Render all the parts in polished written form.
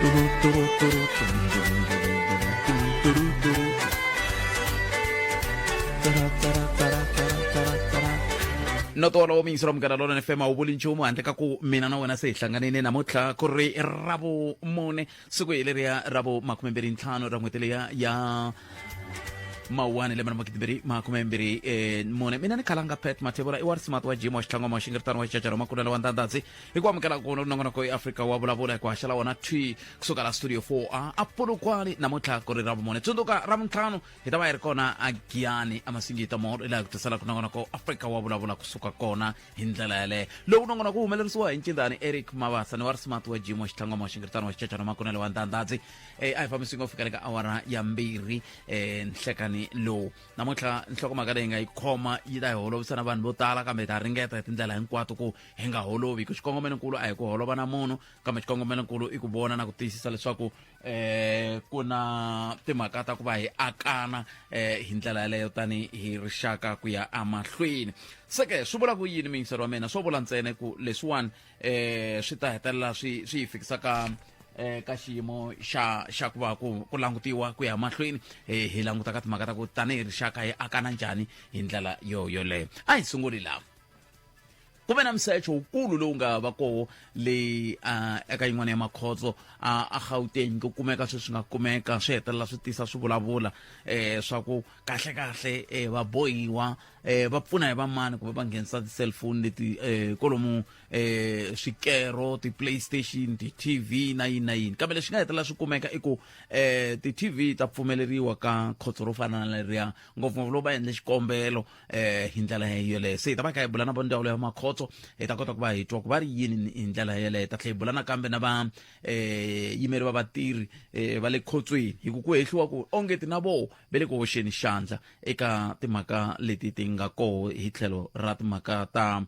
no tolo o mingiselo mukana lona FM a ubuli nchumu handle ka ku mina na wena se hi hlanganile namuntlha ku ri ravo mune siku hi leriya ravo 25 ra n'hweti leya ya mawani lembe na makitibiri makumembiri mune mina ni khalanga pet matebula i warismart wa jimo wa xitlangwa xingiritano wa xicacaro makunela wa ndandadzi hi ku amukela kuno nongonoko eAfrika wa vulavula hi ku haxela wona twi kusuka la studio 4 a pulukwani namuntlha ku ri ravo mune tsundzuka ra vuntlhanu hi ta va hi ri kona a giyani a masingita moro ilaha hi ku tisela ku nongonoko Afrika wa vulavula kusuka kona hi ndlela yaleyo lowu nongonoko wu humelerisiwa hi ncindani Eric Mabasa ni warismart wa jimo wa xitlangwa xingiritano wa xicacaro makunela wa ndandadzi a hi fambisini fika le ka awara ya mbirhi nhlekani lowu namuntlha nhlokomhaka leyi nga yi khoma yi ta hi holovisana vanhu vo tala kambe hi ta ringeta hi tindlela hinkwato ku hi nga holovi ku xikongomelonkulu a hi ku holova na munhu kambe xikongomelonkulu i ku vona na ku tiyisisa leswaku ku na timhaka ta ku va hi akana hi ndlela yaleyo tani hi rixaka ku ya amahlweni seke swi vula ku yini mingiselo wa mina swo vula ntsena ku leswiwani swi ta hetelela swi hi fikisaka ka xiyimo xa ku va ku langutiwa ku ya mahlweni hi languta ka timhaka ta ku tanihi rixaka hi akana njhani hi ndlela yoleyo a hi sunguli laha ku ve na msecho wukulu lowu nga va koho leyi eka yin'wana ya makhotso a Gauteng ku kumeka sweswi nga kumeka swi hetelela swi tisa swi vulavula swa ku kahle va bohiwa va pfuna hi vamani kumbe va nghenisa ti-cellphone leti kolomu swikero ti-PlayStation ti-TV na yini kambe leswi nga hetelela swi kumeka i ku ti-TV ta pfumeleriwa ka khotso ro fana na leriya ngopfungopfu loko va endle xikombelo hi ndlela yoleyo se hi ta va kha hi bula na va ndzawulo ya makhotso hi ta kota ku va hi twa ku va ri yini hi ndlela yeleyo ta tlhela hi bula nakambe na va yimeri va vatirhi va le khotsweni hi ku hehliwa ku ongeti na voho ve le ku hoxeni xandla eka timhaka leti ti nga koho hi tlhelo ra timhaka ta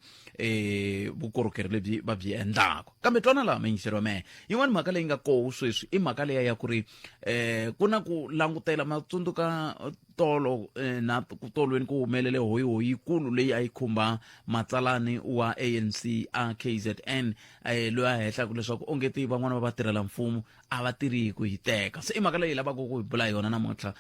vukorhokeri lebyi va byi endlaka kambe twana laha mayingiselo ya mehe yin'wana mhaka leyi nga koho sweswi i mhaka leya ya ku ri ku na ku langutela matsundzuka tolo na ku tolweni ku humelele hoyi yikulu leyi a yi khumba matsalani wa ANC a KZN loyi a hehlaku leswaku ongeti van'wana va vatirhela mfumo a va tirhi ku hi teka se i mhaka leyi lavaka ku hi bula yona namuntlha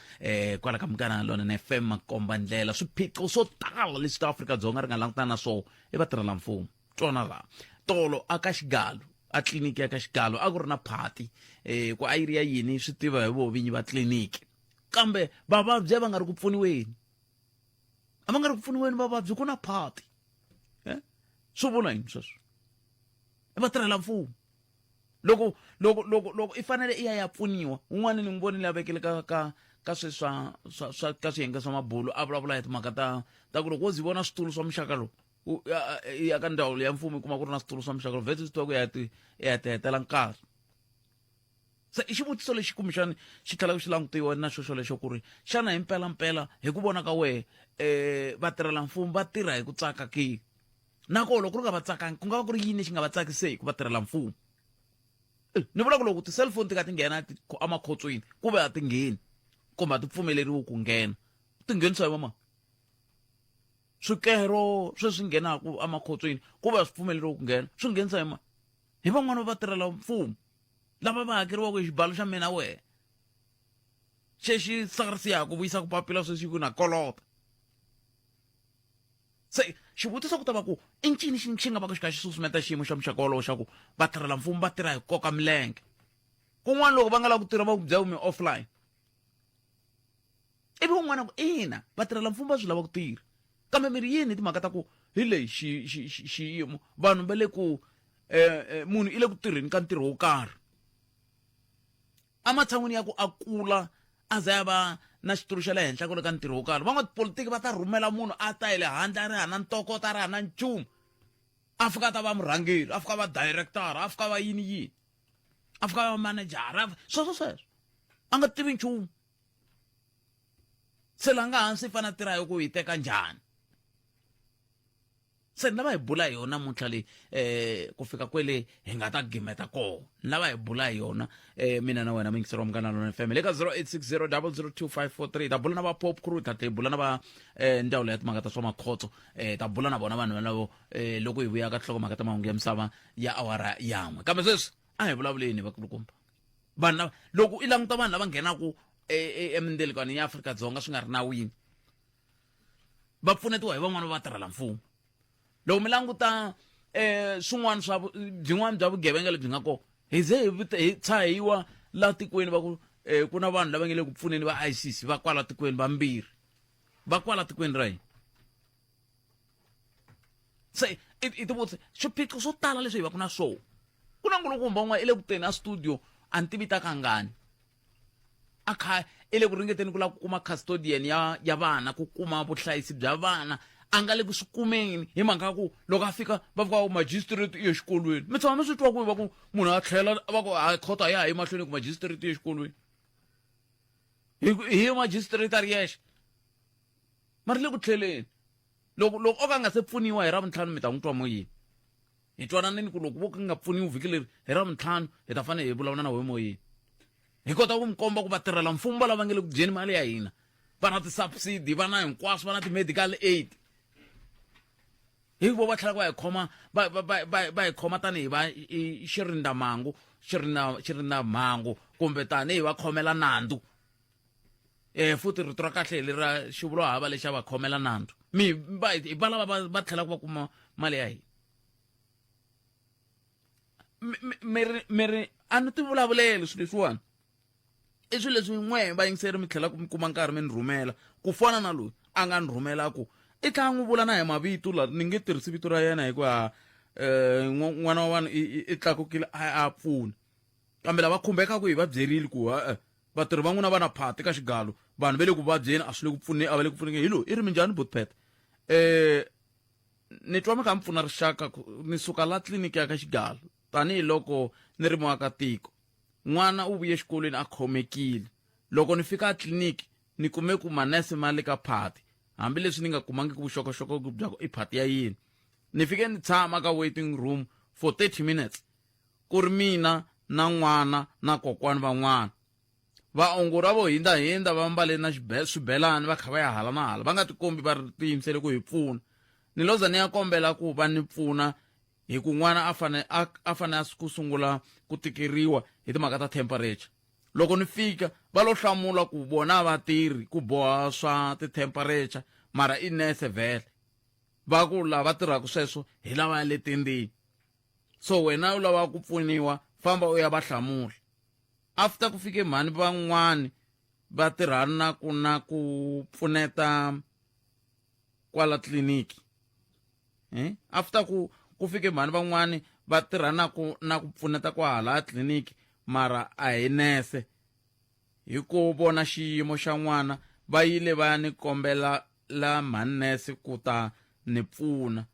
kwala ka mukana lona na FM makomba ndlela swiphiqo swo tala leswi ta Afrika-Dzonga ri nga langutana na swona i vatirhela mfumo tsona laha tolo aka xigalo a tliliniki ya ka xigalo a ku ri na phati ku a yi ri ya yini swi tiva hi vovinyi va tliliniki kambe vavabyi va nga ri ku pfuniweni a va nga ri ku pfuniweni vavabyi ku na phati swi vula yini sweswo i vatirhela mfumo loko i fanele i ya pfuniwa un'wana ni n'wi vonile a vekele ka sweswa ka swiyenge swa mabulu a vulavula hi timhaka ta ku loko wo zi vona switulu swa muxaka lowu ya ka ndhawu ya mfumo i kuma ku ri na switulu swa muxaka lowu vhete swi tiva ku ya ti hetela nkarhi se i xivutiso lexi kumbexani xi tlhelaka xi langutiwa na xo lexo ku ri xana hi mpelampela hi ku vona ka wehe vatirhela mfumo va tirha hi ku tsaka ke nako loko ku ri nga va tsakangi ku nga va ku ri yini xi nga va tsakiseki ku vatirhela mfumo ni vula ku loko ti-cellphone ti nga ti nghena amakhotsweni ku ve a ti ngheni kumbe a ti pfumeleriwi ku nghena ti nghenisa hi mama swikero sweswi nghenaku amakhotsweni ku ve a swi pfumeleriwi ku nghena swi nghenisa hi mani hi van'wana va vatirhela mfumo lava va hakeriwaka hi xibalo xa mina wehe xexi sarisiyaka vuyisaka papila sweswi ku na kolota se xivutiso ku ta va ku i ncini xi nga va ku xi kha xi susumeta xiyimo xa muxaka wolowo xa ku vatirhela mfumo va tirha hi koka milenge kun'wana loko va nga lava ku tirha va ku byela mi offline ivi un'wana ku ina vatirhela mfumo va swi lava ku tirha kambe mi ri yini timhaka ta ku hi leyi xiyimo vanhu va le ku munhu i le ku tirheni ka ntirho wo karhi ematshan'wini ya ku a kula a za ya va na xitulu xa le henhla ku le ka ntirho wo karhi van'watipolitiki va ta rhumela munhu a ta hi le handle a ri hana ntokota a ri hana nchumu a fika a ta va murhangeri a fika va director a fika va yini a fika va manejara sweswo a nga tivi nchumu se la nga hansi fana tirha hi ku hi teka njhani se ni lava hi bula hi yona namuntlha leyi ku fika kwele hi nga ta gimeta koho ni lava hi bula hi yona mina na wena mingiselo wa mugana lona FM le ka 0860 002543 ta bula na va Pop Crew ta bula na va ndawulo ya timhaka ta swa makhotso ta bula na bona vanhu lavo loko hi vuya ka nhlokomhaka ta mahungu ya misava ya awara yan'we kambe sweswi a hi vulavuleni vakulukumba vanhu loko i languta vanhu lava nghenaka emindelikwana ya Afrika-Dzonga swi nga ri nawini va pfunetiwa hi van'wana va tirhela mfumo. Loko mi languta swin'wana swa byin'wana bya vugevenga lebyi nga kona hi ze hi tshahiwa la tikweni va ku ku na vanhu lava nge le ku pfuneni va ISIS va kwala tikweni vambirhi va kwala tikweni ra hina. Se i tivutse swiphiqo swo tala leswi hi va ku na swona. Ku na nkulukumba un'wana i le ku teni a studio a ni tivi ta kangani a kha i le ku ringeteni ku lava ku kuma custodian ya vana ku kuma vuhlayisi bya vana a nga le ku swi kumeni hi mhaka ku loko a fika va vuka magistrate i ye xikolweni. Mi tshama mi swi twa ku va ku munhu a tlhela va ku a khota ya hi mahlweni ku magistrate i ye xikolweni hi magistrate a ri yexe mari le ku tlheleni loko o ka nga se pfuniwa hi Ravuntlhanu mi ta n'wi twa moyeni hi twananeni ku loko vo ka nga pfuniwi vhiki leri hi Ravuntlhanu hi ta fanele hi vulavula na wehe moyeni hi kota ku mi komba ku vatirhela mfumo va lava nge le ku dyeni mali ya hina va na tisubsidy va na hinkwaswo va na ti-medical aid hi vo va tlhela va hi khoma va hi khoma tanihi va xirindamhangu kumbe tanihi va khomela nandzu futhi rito ra kahle leri ra xivulohava lexi va khomela nandzu va lava va tlhela va kuma mali ya hina. Miri a ni ti vulavuleli swilo leswiwani i swilo leswi n'we va yingiseri mi tlhela mi kuma nkarhi mi ni rhumela ku fana na loyi a nga ni rhumela ku i tlhela n'wi vula na hi mavito la ni nge tirhisi vito ra yena hikuva n'wana wa vanhu i tlakukile a pfuna kambe lava khumbekaku hi va byerile ku vatirhi va n'wina va na phati ka xigalo vanhu va le ku vabyeni a swi le ku pfuneni a va le ku pfuneni hi loyi i ri minjhani butpet ni twa mi kha mi pfuna rixaka ni suka la tliliniki ya ka xigalo tanihiloko ni ri muakatiko n'wana u vuye xikolweni a khomekile loko ni fika a tliliniki ni kume ku manese ma le ka phati hambileswi ni nga kumangi ku vuxokoxoko bya ku i phati ya yini ni fike ni tshama ka waiting room for 30 minutes ku ri mina na n'wana na kokwani van'wana vaongori vo hindza va mbale na swibelani va kha va ya hala na hala va nga tikombi va tiyimisele ku hi pfuna ni loza ni ya kombela ku va ni pfuna hi ku n'wana a fane ku sungula ku tikeriwa hi timhaka ta temperature. Loko ni fika va lo hlamula ku vona vatirhi ku boha swa ti-temperature mara i nese vhele va ku lava tirhaka sweswo hi lava ya le tendeni so wena u lava ku pfuniwa famba u ya va hlamula after ku fike mhani van'wani va tirhana na ku pfuneta kwala tliliniki after ku fike mhani van'wani va tirhana na ku pfuneta kwahala tliliniki mara a hi nese hi ku vona xiyimo xa n'wana va yile va ya ni kombela la mhani nese ku ta ni pfuna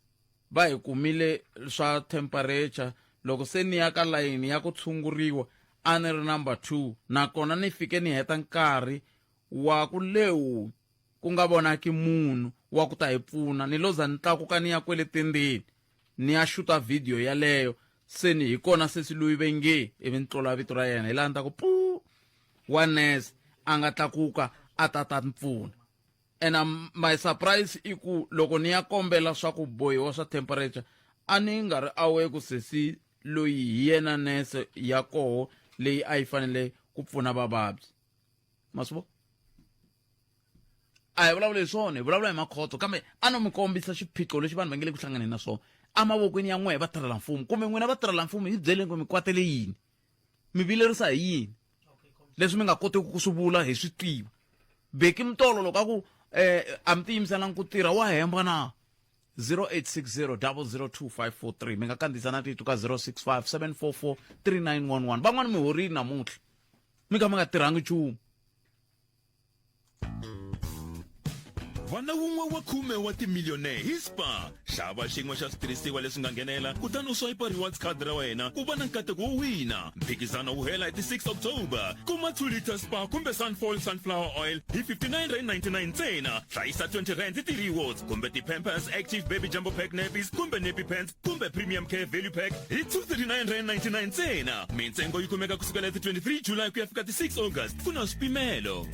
va hi kumile swa temperature loko se ni ya ka layini ya ku tshunguriwa a ni ri number 2 nakona ni fike ni heta nkarhi wa ku lewu ku nga vonaki munhu wa ku ta hi pfuna ni loza ni tlakuka ni ya kwele tendeni ni ya xuta video yaleyo se ni hi kona sesi loyi ve nge ivi ni tlola vito ra yena hi laha ni ta ku pu wa nurse a nga tlakuka a ta ni pfuna and my surprise i ku loko ni ya kombela swa ku bohiwa swa temperature a ni nga ri awe ku sesi loyi hi yena nurse ya koho leyi a yi fanele ku pfuna vavabyi masivo a hi vulavula hi swona hi vulavula hi makhoto kambe a no mi kombisa xiphiqo lexi vanhu va nge le ku hlanganeni na swona amavokweni ya n'wehe va tirhela mfumo kumbe n'wina va tirhela mfumo hi byeleni ku mi kwatele yini mi vilerisa hi yini leswi mi nga koteki ku swi vula hi swi tiva beki mtolo loko a ku a mi tiyimiselangi ku tirha wa hemba na 0860 002543 mi nga kandziyisa na tito ka 065 744 3911 van'wani mi horile namuntlha mi kha mi nga tirhangi nchumu vana wun'we wa 10 wa timiliyonere hi Spar xava xin'we xa switirhisiwa leswi nga nghenela kutani u swipe rewards card ra wena ku va na nkateko wo wina mphikizano wu hela hi ti 6 October kuma 2 liter Spar kumbe Sunfall sunflower oil hi 59.99 ntsena hlayisa 20 rand ti rewards kumbe ti Pampers Active Baby Jumbo Pack nappies kumbe nappy pants kumbe Premium Care Value Pack hi 239.99 ntsena mintsengo yi kumeka kusukela ti 23 July ku ya fika ti 6 August kuna swipimelo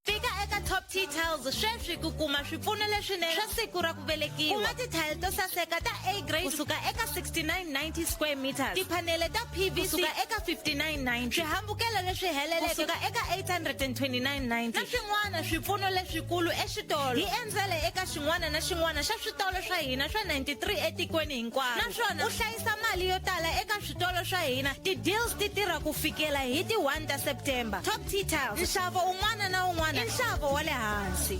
fika eka top Tea Tiles sweswi ku kuma swipfuno leswinene swa siku ra ku velekiwa. Kuma tithayili to saseka ta A grade kusuka eka 6990 square meters. Tiphanele ta PVC kusuka eka 5990. Swihambukelo leswi heleleke kusuka eka 82990. Na swin'wana swipfuno leswikulu exitolo. Hi endzele eka xin'wana na xin'wana xa switolo swa hina swa 93 etikweni hinkwaro. Naswona u hlayisa mali yo tala eka switolo swa hina. Ti-deals ti tirha ku fikela hi ti 1 ta September. Top Tea Tiles. Nxavo un'wana na un'wana i nxavo wa le hansi.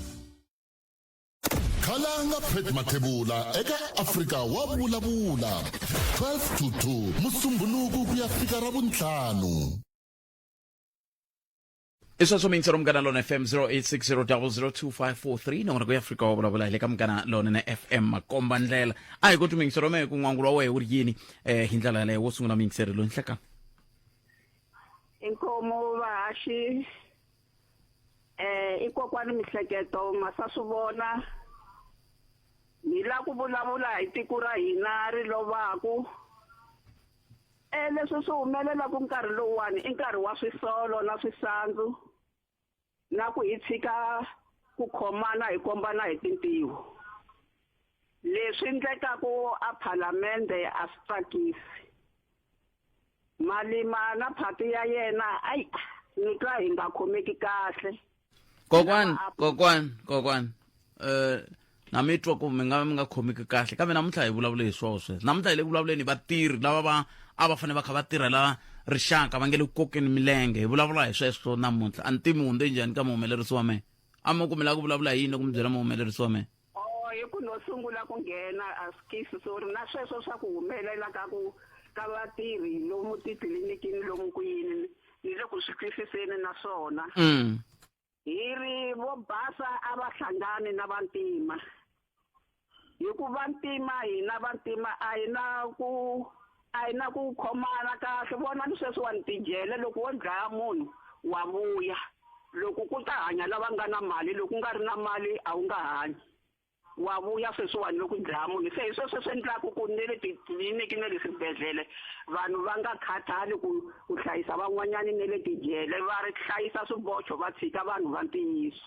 Khalanga Pet Mathebula eka Afrika wa vulavula 12 to 2 Musumbhunuku ku ya fika ra vuntlhanu. Iswa mingisa mgana lona FM 0860002543 nongona ku Afrika wa vulavula ile ka mgana lona na FM makomba ndlela ayi ku tumingisa rome ku n'wangulo wa wehe uri yini hi ndlela leyo wo sungula mingiseri lo nhleka inkomo vahaxi ikokwani mihleketo masa swi vona hi la ku vulavula hi tiko ra hina ri lovaku leswi swi humelelaku nkarhi lowuwani i nkarhi wa swisolo na swisandzu na ku hi tshika ku khomana hi kombana hi tintiho leswi endlekaku a phalamende a swi tsakisi Malima na phati ya yena ai ni twa hi nga khomeki kahle kokwan na mitwa ku mi nga khomeki kahle kambe namuntlha hi vulavule hi swoswe namuntlha hi le vulavuleni vatirhi lava a va fane va kha va tirhela rixaka va nge le ku kokeni milenge hi vulavula hi sweswo namuntlha a ni tivi hunde njhani ka muhumelerisi wa mehe a mi kumela ku vulavula hi yini ku mi byela muhumelerisi wa mehe hi ku no sungula ku nghena a skisi sorry na sweswo swa ku humelela ka vatirhi lomu titliliniki lomu ku yini ni le ku swi twisiseni naswona hi ri vo basa a va hlangani na vantima hikuva vantima hina vantima a hi na ku khomana kahle vona ni sweswi wa ntijele loko wo dlaya munhu wa vuya loko ku ta hanya lava nga na mali loko nga ri na mali a wu nga hanyi wa vuya sweswiwani loko dlaya munhu se hi sweswo swi endlaku ku ni le titliliniki na le swibedhlele vanhu va nga khatali ku hlayisa van'wanyani ne le tijele va ri hlayisa swibocho va tshika vanhu va ntiyiso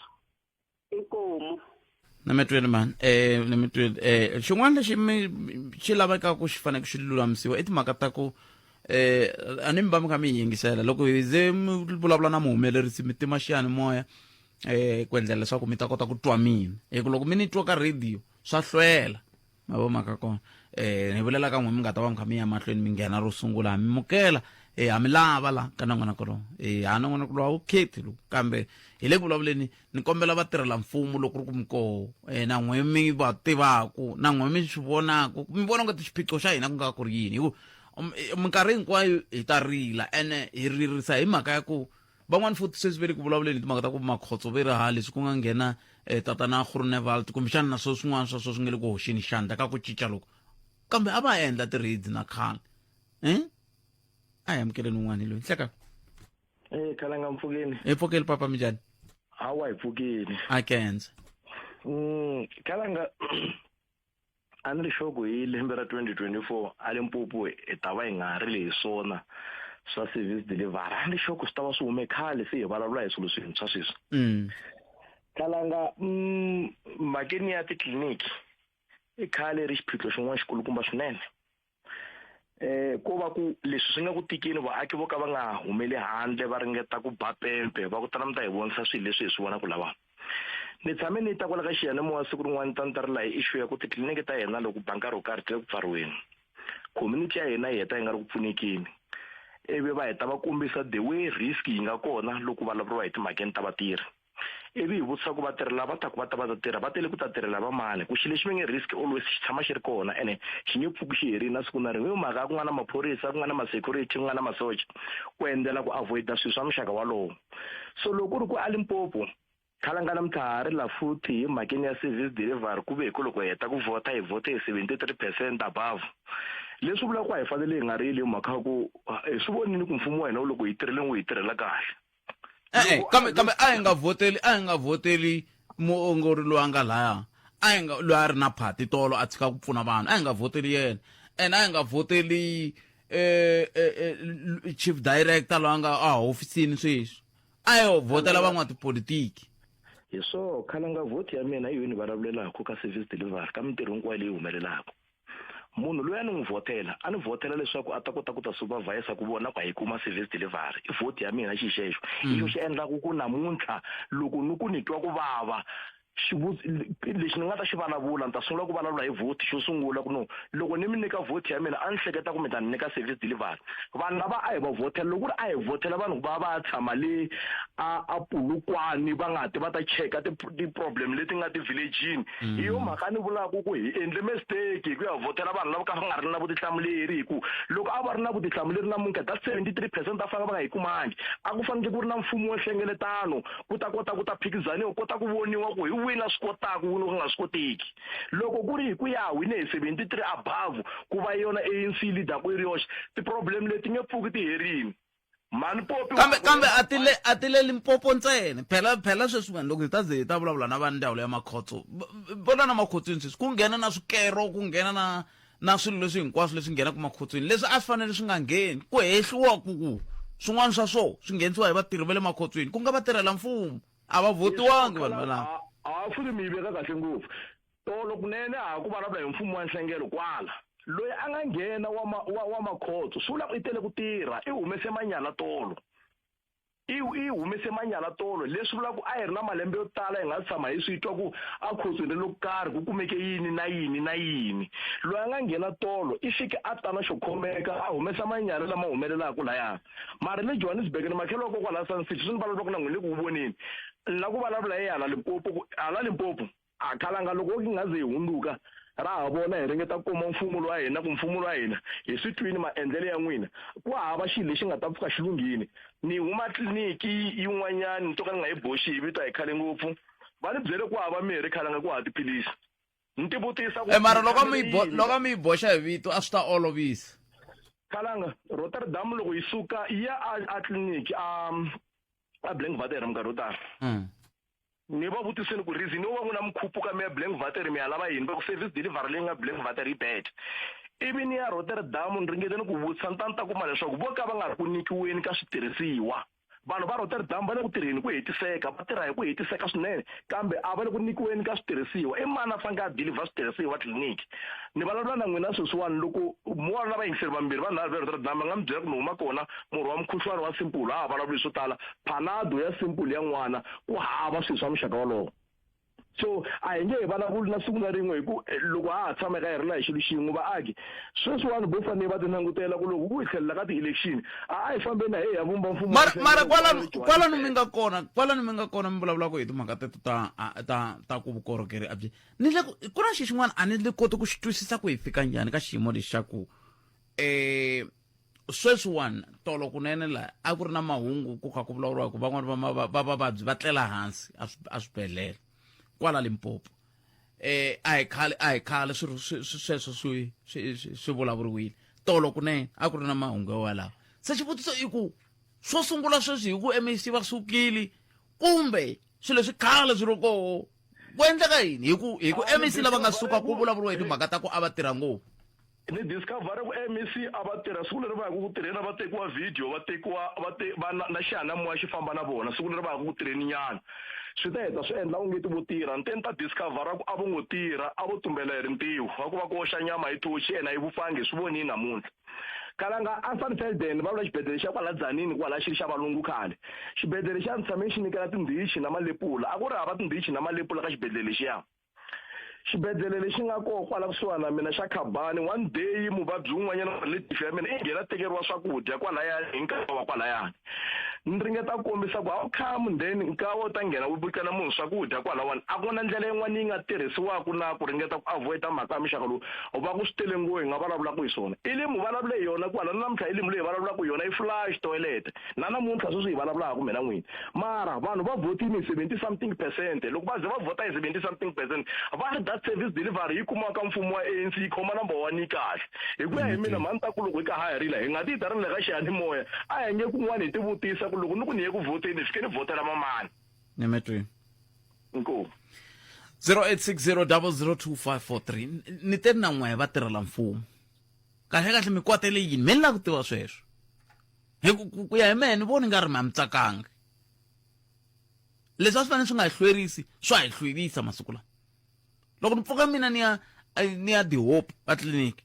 inkomu na metweni man na metweni xin'wana lexi xi laveka ku xi fanele xi lulamisiwa i timhaka ta ku a ni mi va mi kha mi yingisela loko hi ze mi vulavula na muhumelerisi mi tima xiyanimoya ku endlela leswaku mi ta kota ku twa mina hi ku loko mi ni twa ka radio swa hlwela ma vo maka kona ni vulela ka n'we mi nga ta va mi kha mi ya mahlweni mi nghena ro sungula mi mukela ha mi lava la ka nongonoko ha nongonoko lowu a wu khethi lowu kambe hi le ku vulavuleni ni kombela va tirhela mfumo loko ri ku mi koho na n'we mi va tivaku na n'we mi swi vonaku mi vona nga ti xiphiqo xa hina ku nga ku ri yini hi ku minkarhi hinkwayo hi ta rila ene hi ririsa hi mhaka ya ku van'wani futhi sweswi ve ri ku vulavuleni hi timhaka ta ku makhotso ve ri leswi ku nga nghena tatana Groenewald kumbexana na swo swin'wana swa swo swi nge le ku hoxeni xandla ka ku cinca loko kambe a va endla ti-raids na khale a hi amukeleni un'wana loyi nhleka khalanga mpfukeni hi pfukeli papa mi njhani hawa hi pfukeni a kenza khalanga a ni ri xoko hi lembe ra 2024 a Limpopo hi ta va hi nga ri le hi swona swa service delivery a ni xoko swi ta va swi hume khale se hi vulavula hi swilo swintshwa sweswi khalanga makeni ya titliliniki i khale ri xiphiqo xin'wana xikulukumba swinene ko va ku leswi swi nga ku tikeni vaaki vo ka va nga humeli handle va ringeta ku ba pempe va ku tala mi ta hi vonisa swilo leswi hi swi vonaka lava ni tshame ni ta kwala ka xiyanimoya siku rin'wana ta ni ta ri laha hi issue ya ku titliliniki ta hina loko bankarhi wo karhi ti le ku pfariweni community ya hina yi heta yi nga ri ku pfunekeni ivi va heta va kombisa the way risk yi nga kona loko vulavuriwa hi timhakeni ta vatirhi ivi hi vutisa ku vatirhi lava ta ku va ta tirha va tele ku ta tirhela va mani ku xilo lexi va nge risk always xi tshama xi ri kona ene xi nge pfuki xi herini na siku na rin'we hi mhaka ya ku nga na maphorisa ku nga na ma-security ku nga na masocha ku endlela ku avoida swilo swa muxaka walowo so loko ku ri ku a Limpopo khalanga na mthari la futhi hi mhakeni ya service delivery ku ve hi ku loko hi heta ku vota hi vote hi 73% above leswi vula ku a hi fanele hi nga rili hi mhaka ku hi swi vonini ku mfumo wa hina loko hi tirhile n'wi hi tirhela kahle kambe a hi nga voteli muongori loyi a nga laya a hi nga loyi a ri na phati tolo a tshika ku pfuna vanhu a hi nga voteli yena and a hi nga voteli chief director loyi a nga a hofisini sweswi a hi votela van'wana tipolitiki hi so khalanga vote ya mina hi yini vulavulelaka ka service delivery ka mintirho hinkwayo leyi humelelaka munhu loyi a ni n'wi vhotela a ni vhotela leswaku a ta kota ku ta supervisa ku vona ku hi kuma service delivery i vote ya mina xixexo hi xo xi endlaku ku namuntlha loko ni ku ni twa ku vava lexi ni nga ta xi vulavula ni ta sungula ku vulavula hi vote xo sungula ku no loko ni mi nyika vote ya mina a ni hleketa ku mi ta ni nyika service delivery vanhu lava a hi va vhotela loko ku ri a hi vhotela vanhu va tshama le a Pulukwani va nga ti va ta cheka ti-problem leti nga ti-villagini hi yo mhaka ni vulaka ku hi endle mistake hi ku ya vhotela vanhu lava ka va nga ri na vutihlamuleri hi ku loko a va ri na vutihlamuleri namuntlha that 73% a fanga va nga yi kumangi a ku fanele ku ri na mfumo wa nhlengeletano ku ta kota ku ta phikizaniwa kota ku voniwa ku hi wina swi kotaka ku nga swi koteki loko ku ri hi ku ya wine hi 73 above ku va yona ANC leader ku ri yoxe ti-problem leti nge pfuki ti herini mani popi kambe atile Limpopo ntsena phela sweswiwani loko hi ta ze hi ta vulavula na va ndhawu ya makhotso vona na makhotsweni sweswi ku nghena na swikero ku nghena na swilo leswi hinkwaswo leswi nghenaka makhotsweni leswi a swi fanele swi nga ngheni ku hehliwa ku swin'wana swa swo swi nghenisiwa hi vatirhi va le makhotsweni ku nga vatirhela mfumo a va votiwangi vanhu valava a futhi mi yi veka kahle ngopfu tolo kunene a ku vulavula hi mfumo wa nhlengelo kwala loyi a nga nghena wa makhotso swi vula ku i tele ku tirha i humese manyala tolo i humese manyala tolo leswi vula ku a hi ri na malembe yo tala hi nga tshama hi swi twa ku a khotsweni lo karhi ku kumeke yini na yini na yini loyi a nga nghena tolo i fike a tana xo khomeka a humesa manyala lama humelelaka layani mara le Johannesburg ni makhelo ko kwala Sun City swi ni vulavula ku na n'wini le ku voneni la ku vulavula hi hala Limpopo a khalanga loko ki nga ze hi hundzuka ra ha vona hi ringeta ku kuma mfumo wa hina ku mfumo wa hina hi swi twini maendlelo ya n'wina ku hava xilo lexi nga ta pfuka xi lunghini ni huma tliliniki yin'wanyani ni to ka ni nga yi boxi hi vito hi khale ngopfu va ni byele ku hava mirhi khalanga ku ha tiphilisi ni ti vutisa ku mara loko mi yi boxa hi vito a swi ta olovisa khalanga Rotterdam loko yi suka ya a tliliniki a Blankwater minkarhi yo tala ni va vutiseni ku reason wo va n'wina mikhuphu ka mi ya Blankwater mi ya lava yini va ku service delivery leyi nga Blankwater yi bad ivi ni ya Rotterdam ni ringeteni ku vutisa ni ta kuma leswaku vo ka va nga ri ku nyikiweni ka switirhisiwa vanhu va Rotterdam va le ku tirheni ku hetiseka va tirha hi ku hetiseka swinene kambe a va le ku nyikiweni ka switirhisiwa i mani a fanele a deliver switirhisiwa tliliniki ni vulavula na n'wina sweswiwani loko mo lava yingiseri vambirhi vanhu lava Rotterdam va nga mi byela ku ni huma kona murhi wa mukhuhlwani wa simple ha vulavuli swo tala Panado ya simple ya n'wana ku hava swilo swa muxaka wolowo so a hi nge hi vulavuli na siku na rin'we hi ku loko ha tshameka hi ri na hi xilo xin'we vaaki sweswiwani vo fanele va ti langutela ku loko ku hi tlhelela ka ti-election a hi fambeni na hi ya vumba mfumo mara kwalano mi nga kona mi vulavulaka hi timhaka teto ta ku vukorhokeri a byi ku na xi xin'wana a ni le koti ku xi twisisa ku hi fika njhani ka xiyimo lexi xa ku sweswiwani tolo kunene laha a ku ri na mahungu ku kha ku vulavuriwa ku van'wani vavabyi va tlela hansi a swibedhlele kwala Limpopo a hi khale sweswo swi vulavuriwile tolo kunene a ku ri na mahungu walawo se xivutiso i ku swo sungula sweswi hi ku MEC va sukile kumbe swilo leswi khale swi ri koho ku endleka yini hi ku MEC lava nga suka ku vulavuriwa hi timhaka ta ku a va tirha ngopfu ni discover ku MEC a va tirha siku leri va yaku ku tirheni va tekiwa video va na xihanamwa xi famba na vona siku leri va yaku ku tirheni nyana swi ta heta swi endla ongeti vo tirha ni ta discovera ku a vo ngo tirha a vo tumbela hi rintiho va ku va koxa nyama hi thoxi yena hi vufangi hi swi vonini namuntlha kalanga a Sanfelden va vula xibedhlele xa kwala Dzanini kwala xi xa valungu khale xibedhlele xa ni tshame xi nyikela tindichi na malepula a ku ri hava tindichi na malepula ka xibedhlele lexiya xibedhlele lexi nga koho kwala kusuhana na mina xa Khabani one day muvabyi wun'wanyana relatives ya mina i nghena tekeriwa swakudya kwalaya hi nkarhi wa kwalayani ni ringeta ku kombisa ku how come then nkawo ta nghena wu bukela munhu swakudya kwalawani a ku na ndlela yin'wana yi nga tirhisiwaka na ku ringeta ku avoida mhaka ya mixaka lowu va ku swi tele ngo hi nga vulavulaka hi swona ilimu vulavule hi yona kwala namuntlha ilimu leyi vulavulaka hi yona i flush toilet na namuntlha sweswi hi vulavulaka ku mina n'wini mara vanhu va votini hi 70-something% loko va ze va vota hi 70-something% va ri that service delivery yi kumaka mfumo wa ANC yi khoma number 1 yi kahle hi ku ya hi mina mhani ta ku loko hi ka hayerile hi nga ti tarini le ka xiyanimoya a hi nge kun'wana hi ti vutisa ku loko ni ku ni ye ku voteni hi fike ni votela mamani ni metweni inkomu 0860002543 ni teni na n'we va tirhela mfumo kahle mi kwatele yini mi ni lava ku tiva sweswo hi ku ya hi mehe ni voni nga ri ma mi tsakanga leswi a swi fanele swi nga hi hlwerisi swa hi hlwerisa masiku lawa loko ni pfuka mina ni ya dihope a tliliniki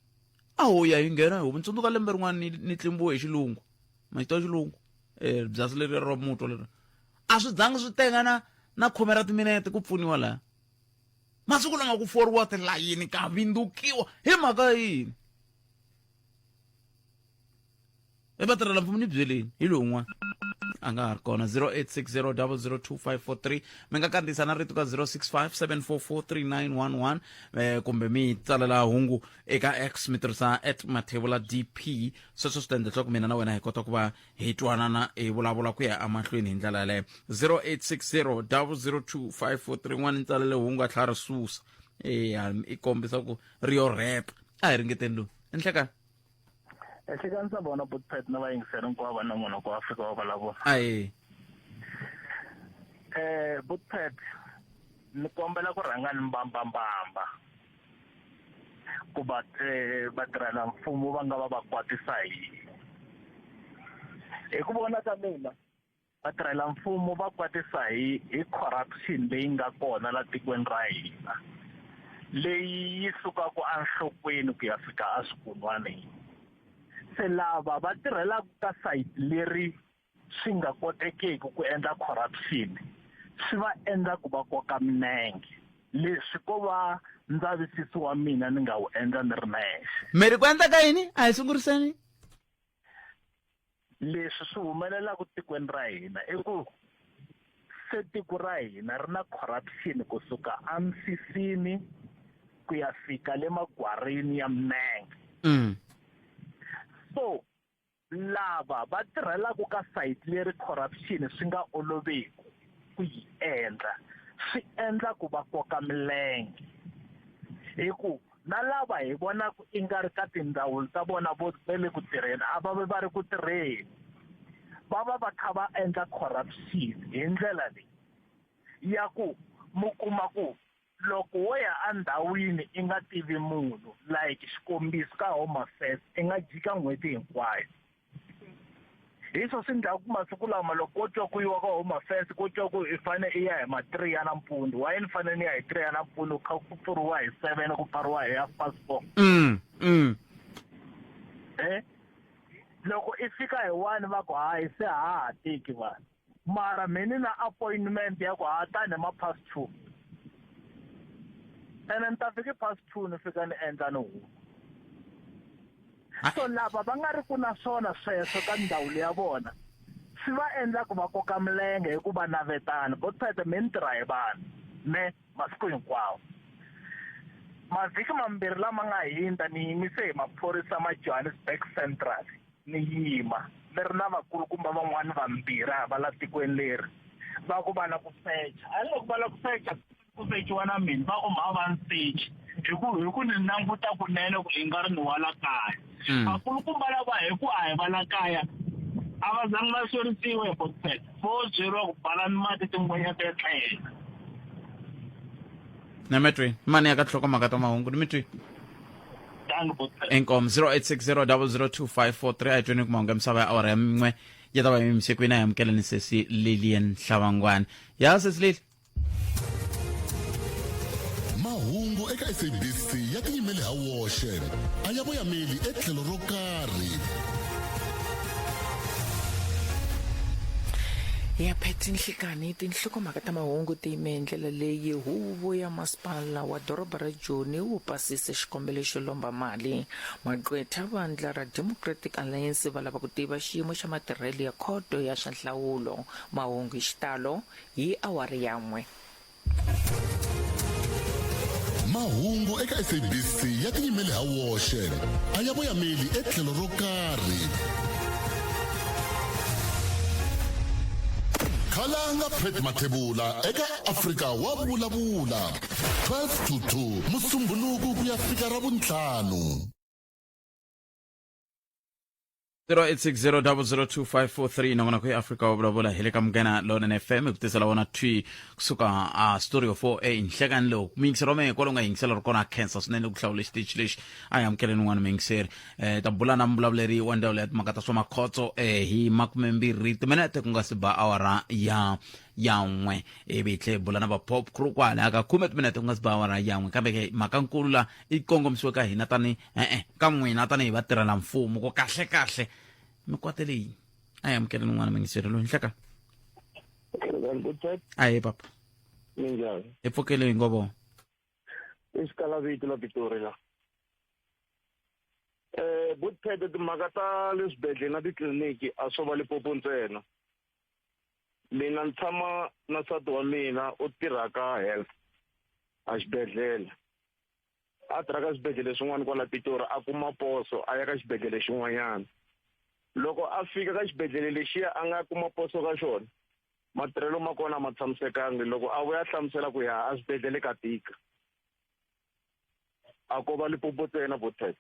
a hoya hi nghena hi homu tsundzuka lembe rin'wana ni tlimbiwe hi xilungu machito ya xilungu byasi leri ro muto leri a swi dzangi swi teka na 10 timinete ku pfuniwa laha masiku lama ku foriwa tilayini ka vindukiwa hi mhaka yini vatirhela mfumo ni byeleni hi lowu n'wana a nga ha ri kona 0860002543 mi nga kandziyisa na rito ka 0657443911 kumbe mi tsalela hungu eka X mi tirhisa @mathebula dp sweswo swi ta endla leswaku mina na wena hi kota ku va hi twanana hi vulavula ku ya emahlweni hi ndlela yaleyo 0860002543 n'wana ni tsalele hungu a tlhela ri susa i kombisa ku rio rap a hi ringeteni lowu enhlekani ehlekani bona Bootpet na vayingiseri hinkwavo na munhu ku Afrika wa vulavula aye Bootpet ni kombela ku rhanga ni mbambambamba ku vatirhela mfumo va nga va kwatisa hi ku vona ka mina vatirhela mfumo va kwatisa hi corruption leyi nga kona la tikweni ra hina leyi yi sukaka enhlokweni ku ya fika a swikun'waneni se lava va tirhelaka ka site leri swi nga kotekeki ku endla corruption swi va endla ku va koka minenge leswi ko va ndzavisiso wa mina ni nga wu endla ni ri nexe mi ri ku endla ka yini a hi sunguriseni leswi swi humelelaka tikweni ra hina i ku se tiko ra hina ri na corruption kusuka emisisini ku ya fika le magwarini ya minenge so lava va tirhelaka ka site leri corruption swi nga oloveki ku yi endla swi endla ku va koka milenge hi ku na lava hi vonaka i nga ri ka tindhawu ta vona vo le ku tirheni a va va ri ku tirheni va va kha va endla corruption hi ndlela leyi ya ku mu kuma ku loko wo ya endhawini i nga tivi munhu like xikombiso ka Home Affairs i nga jika n'hweti hinkwayo hi swo swi endlaku ku masiku lama loko ko twa ku yiwa ka Home Affairs ko twa ku i fanele i ya hi ma 3 ya nampundzu why ni fanele ni ya hi 3 ya nampundzu kha ku pfuriwa hi 7 ku pfariwa hi 4:30 loko i fika hi 1 va ku hayi se ha teki vanhu mara mini na appointment ya ku tani ma past 2 ene ni ta fika past 2 ni fika ni endla no so lava va nga ri ku na swona sweswo ka ndhawu ya vona swi va endla ku va koka milenge hi ku va navetana Bootpet mi ni tirha hi vanhu ne masiku hinkwawo mavhiki mambirhi lama nga hundza ni yimise hi maphorisa ma Johannesburg Central ni yima ni ri na vakulukumba van'wani vambirhi va la tikweni leri va ku va na ku secha a loko va la ku secha ku sechiwa na mina va ku ma va nsechi hi ku ni languta kunene ku i nga ri ni wa la kaya vakulukumba lava hi ku a hi va la kaya a va zangi va xorisiwe hi Bootpet 40 ku bala ni mati tin'wenya ta tlhela na metri mani ya ka tlhokomaka ta mahungu ni mitri enkom 0860002543 a tweni ku mahungu ya misava ya awara ya min'we ya ta va yimisekwini a yamukelani sesi Lilian Hlavangwani ya sesi Lili mahungu eka SABC ya tiyimele ha woxe a ya voyameli etlhelo ro karhi ya pheti nhlekani tinhlokomhaka ta mahungu tiyime ndlela leyi huvo ya masipala wa doroba ra Joni wu pasise xikombelo xo lomba mali magqwetha vandla ra Democratic Alliance va lava ku tiva xiyimo xa matirhelo ya khoto ya swa nhlawulo mahungu hi xitalo hi awari yan'we mahungu eka SABC ya tiyimele ha woxe a ya voyameli etlhelo ro karhi khalanga Phet Mathebula eka Afrika wa vulavula 12 to 2 musumbhunuku ku ya fika ra vuntlhanu 0860002543 nongona ku Africa wa vulavula hi le ka Mugena Lona FM ku tisela wona twi kusuka a studio 4A inhlekani lo mingisero me ko longa yingisela ro kona cancer swinene ku hlawula stage lexi a ya mukele n'wana mingiseri ta bula na mbulavuleri wa ndhawu ya makata swa makhotso hi 20 timinete ku nga si ba awara ya yan'we ivi hi tlhe bula na va pop crew kwala ka 10 minute ku nga si ba awara yan'we kambe ke mhakankulu la i kongomisiwe ka hina tani ka n'wina tanihi vatirhela mfumo ko kahle mi kwate leyi a hi amukeleni n'wana mingiseri loyi nhleka aye papa minjhani hi pfukeleni ngovo i xikalaviti la Pitori la Buthete timhaka ta le swibedhlele na titliliniki a swo va Limpopo ntsena mina ni tshama na nsati wa mina u tirha ka health a xibedhlele a tirha ka swibedhlele swin'wana kwala Pitori a kuma poso a ya ka xibedhlele xin'wanyana loko a fika ka xibedhlele lexiya a nga kuma poso ka xona matirhelo ma kona ma tshamisekangi loko a vuya hlamusela ku ya a swibedhlele ka tika a ko va Limpopo ntsena Buthete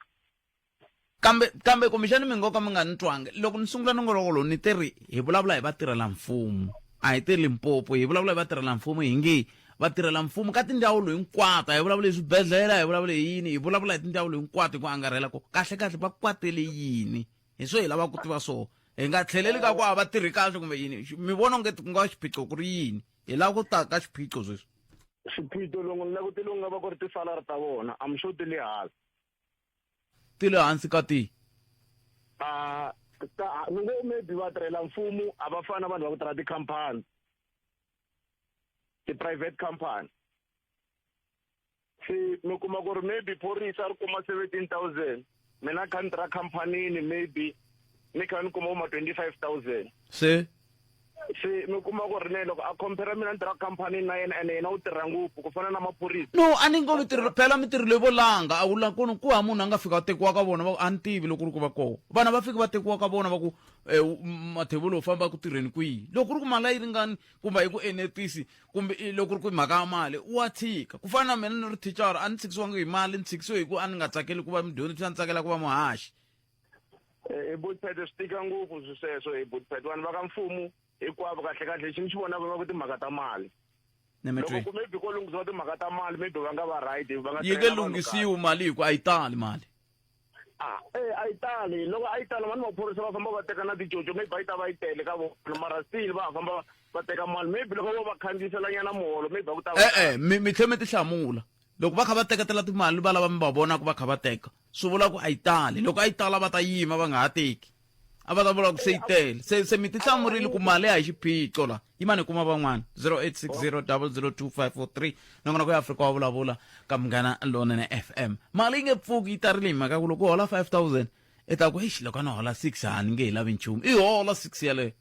kambe kumbexani mi ngo ka mi nga ni twangi loko ni sungula nongoloko lowu ni tirhi hi vulavula hi vatirhela mfumo a hi tirhi Limpopo hi vulavula hi vatirhela mfumo hi nge vatirhela mfumo ka tindhawulo hinkwato hi vulavula hi swibedhlele hi vulavula hi yini hi vulavula hi tindhawulo hinkwato hi ku angarhela ko kahle va kwatele yini hi swo hi lava ku tiva swona hi nga tlheleli ka ku a va tirhi kahle kumbe yini mi vona ongeti ku nga xiphiqo ku ri yini hi lava ku ta ka xiphiqo sweswi swiphiqo loko ni ku tilo nga va ku ri tisalari ta vona am sure ti le hansi ti le hansi ka ti ni ngo maybe vatirhela mfumo a va fani na vanhu va ku tirha tikhampani ti-private company se mi kuma ku ri maybe phorisa ri kuma 17,000 mina kha ni tirha khampanini maybe ni kha ni kuma ma 25,000 se mi kuma ku ri ne loko a compare mina ni tirha khampanini na yena ene yena u tirha ngopfu ku fana na maphorisa no a ni ngo phela mintirho leyi volanga a vula ku ha munhu a nga fika a tekiwa ka vona a ni tivi loko ri ku va koho vana va fika va tekiwa ka vona va ku mathebolo u famba ku tirheni kwihi loko ri ku mali a yi ringani kumbe hi ku enetisi kumbe loko ri ku mhaka ya mali wa tshika ku fana na mina ni ri thicara a ni tshikisiwangi hi mali ni tshikisiwe hi ku a ni nga tsakeli ku va mudyondzi a ni tsakela ku va muhaxi Buthete swi tika ngopfu sweswo Buthete vanhu va ka mfumo hinkwavo kahle lexi ni xi vonaka nga ku timhaka ta mali loko maybe ko lunghisiwa timhaka ta mali maybe va nga va right va nga yi nge lunghisiwi mali hi ku a yi tali mali a yi tali loko a yi tali vanhu maphorisa va famba va teka na ticoco maybe a yi ta va yi tele ka vona mara still va famba va teka mali maybe loko vo va khandziyiselanyana muholo maybe va ku ta mi tlhe mi ti hlamula loko va kha va teketela timali va lava mi va vonaka va kha va teka swi vula ku a yi tali loko a yi tala va ta yima va nga ha teki a va ta vula ku se yi tele se mi ti hlamurile ku mali a hi xiphiqo la yimani kuma van'wana 0860002543 nongona ku ya Afrika wa vulavula ka Munghana Lonene FM mali yi nge pfuki yi tarile hi mhaka ku loko u hola 5,000 i ta ku exi loko a ni hola 6 a ni nge hi lavi nchumu i hola 6 yaleyo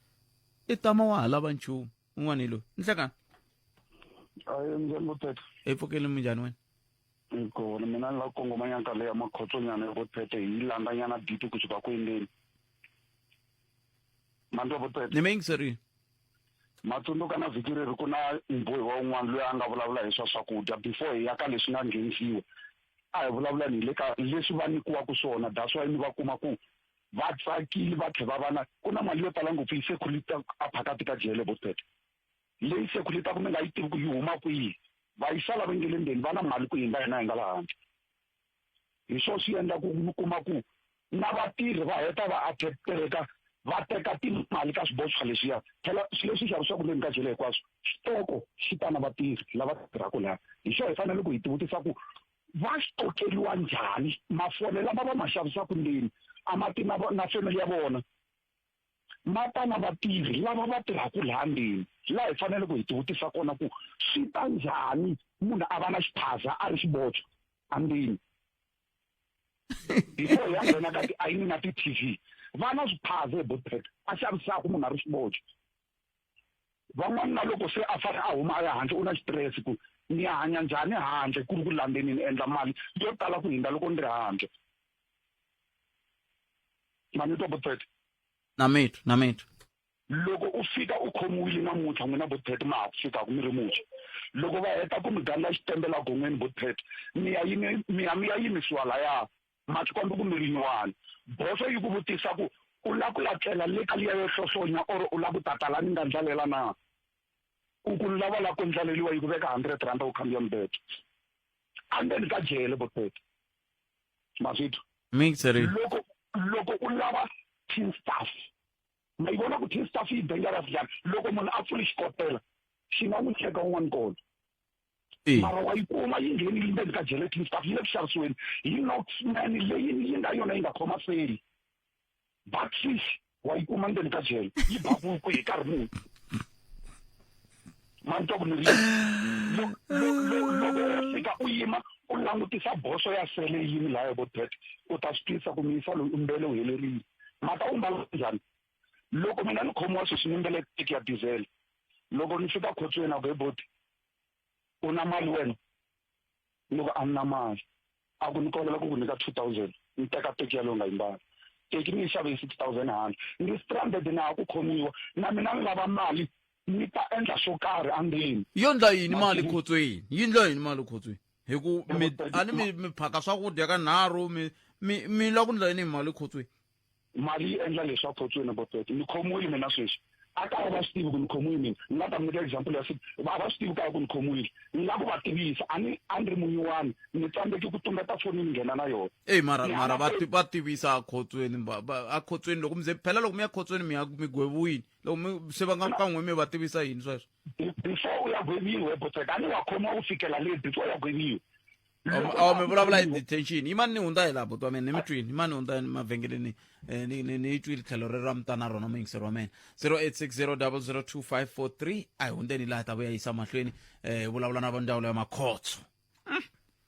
i tama wa ha lava nchumu un'wana hi loyi ni hlekani njhani Buthete i pfukeli minjhani wena kona mina ni la kongomanyana ka leya makhotsonyana Buthete hi landanyana dito kusuka kwendeni mandwa Buthete ni mi yingiserile matsundzuka na vhiki leri ku na mbohi wa un'wana loyi a nga vulavula hi swa swakudya before hi ya ka leswi nga nghenisiwa a hi vulavula ni le ka leswi va nyikiwaka swona that's why ni va kuma ku va tsakile va tlhe va va na ku na mali yo tala ngopfu yi security a phakati ka jele Buthete leyi security ku mi nga yi tivi ku yi huma kwihi va yi sala vengele ndzeni va na mali ku hindza hina hi nga la handle hi swo swi endla ku mi kuma ku na vatirhi va heta va athektereka va teka timali ka swiboxo leswiya phela swi leswi xavisiwaka ndzeni ka jele hinkwaswo xitoko xi ta na vatirhi lava tirhaka laha hi swo hi fanele ku hi tivutisa ku va xitokeriwa njhani mafole lama va ma xavisaka ndzeni a ma ti na family ya vona ma ta na vatirhi lava va tirhaka laha ndzeni laha hi fanele ku hi tivutisa kona ku swi ta njhani munhu a va na xiphaza a ri xiboxo andzeni hi swo hi ya nghena ka tiayini na ti-TV va na swiphaza Buthete a xavisaka munhu a ri xiboxo van'wana na loko se a fane a huma a ya handle u na xitirese ku ni hanya njhani handle ku ri ku landeni ni endla mali yo tala ku hindza loko ni ri handle manito Buthete na mitu loko u fika u khomiwile namuntlha n'wina Buthete ma ha ku fikaka mi ri muntshwa loko va heta ku mi gandla xitembela gongweni Buthete mi ya yimisiwa laya matikombe ku mi ri nyuwana boso yi ku vutisa ku u la ku ya tlela le ka liya yo hlohlonya or u la ku tatala ni nga ndlalela na ku lava la ku ndlaleliwa yi ku veka 100 rand u khandziya mbete andeni ka jele Buthete maswito loko u lava tin staff ma yi vona ku tin staff yi dangerous njhani loko munhu a pfuli xikotela xina n'wi cheka un'wana kona mara wa yi kuma yi nghenile ndzeni ka jele clean staff yi le ku xavisiweni hi Knoxman leyi yi nga yona yi nga khoma seli backfish wa yi kuma ndzeni ka jele yi babuku hi nkarhi muni manto ku loko fika u yima u langutisa boso ya sele yini laha bothet u ta swi tisa ku misa loyi umbele u helerile mata u mbala njhani loko mina ni khomiwa sweswi ni mbele tiki ya diesel loko ni fika khotsweni a ku heboti u na mali wena loko a ni na mali a ku ni kolela ku nyika 2000 ni teka teki yaleyo nga yi mbala teki ni yi xave hi 6000 ni stranded na ku khomiwa na mina ni lava mali ni ta endla swo karhi andeni yo ndla yini mali khotsweni yi ndla yini mali khotsweni hi ku ani mi phaka swakudya ka nharhu mi la ku ndla yini mali khotsweni mali yi endla leswi a khotsweni botete ni khomiwile mina sweswi a ka va swi tivi ku ni khomiwile mina ni nga ta mi nyika example ya va swi tivi kaya ku ni khomiwile ni nga ku va tivisa a ni ri munyuwani ni tsandzeki ku tumbeta foni ni nghena na yona mara va tivisa a khotsweni a khotsweni loko phela loko mi ya khotsweni mi gweviwini loko se va nga ka n'we mi va tivisa yini sweswo before u ya gweviwe botete a ni wa khomiwa ku fikela le before u ya gweviwe mi vulavula hi detention yimani ni hundza hi laha boti wa mina ni mi twini yimani ni hundza mavhengeleni ni yi twile tlhelo ri ra mutana rona muyingiseri wa mina 0860002543 a hi hundzeni laha ta vuya yisa mahlweni vulavula na va ndzawulo ya makhotso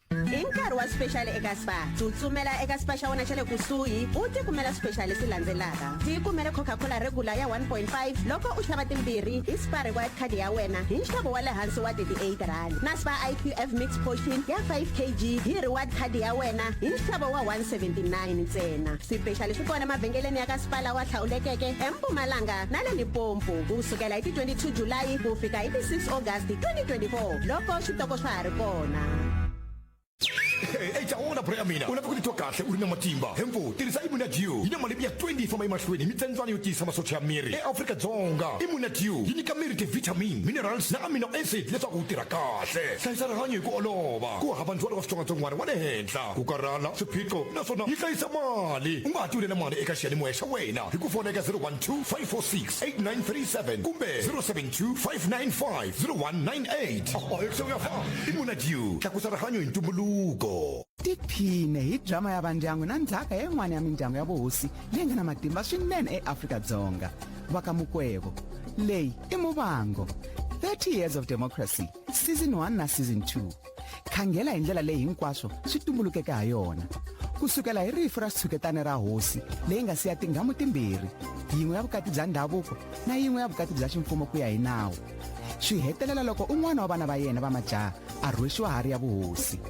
hi nkarhi wa special eka spa tsutsumela eka spa xa wena xa le kusuhi u tikumela special leswi landzelaka tikumele coca-cola regular ya 1.5 loko u xava timbirhi hi spa reward card ya wena hi nxavo wa le hansi wa 38 rand na spa IQF mix portion ya 5 kg hi reward card ya wena hi nxavo wa 179 ntsena special swi kona mavhengeleni ya ka spa lawa hlawulekeke eMpumalanga na le Limpopo kusukela hi ti 22 July ku fika hi ti 6 August 2024 loko switoko swa ha ri kona. Ejaona brea mina unataka kunitoa kahle uri na matimba hempo tirisa Imuna Dio ina malipi ya 20 fama imashweni mitenzani yotisa masocha ya miri Afrika Dzonga Imuna Dio yinika miri te vitamin minerals na amino acid leswaku utira kahle hlayisa rihanyo hi ku olova ku hava ndzwalo wa switsongwatsongwana wa le henhla ku karhala swiphiqo naswona yi hlayisa mali u nga ha tiwile na mali eka xiyanimoya xa wena hi ku fona eka 012-546-8937 kumbe 072-595-0198 Imuna Dio tlakusa rihanyo hi ntumbuluko tiphine hi drama ya vandyangu na ndzhaka yin'wana ya mindyangu ya vuhosi leyi nga na matimba swinene eAfrika-Dzonga Vakamukwebo leyi i Muvango 30 years of democracy season 1 na season 2 khangela hi ndlela leyi hinkwaswo swi tumbulukeke ha yona kusukela hi rifu ra tshuketane ra hosi leyi nga siya tinghamu timbirhi yin'we ya vukati bya ndhavuko na yin'we ya vukati bya ximfumo ku ya hi nawu swi hetelela loko un'wana wa vana va yena va majaha a rhwexiwa hari ya vuhosi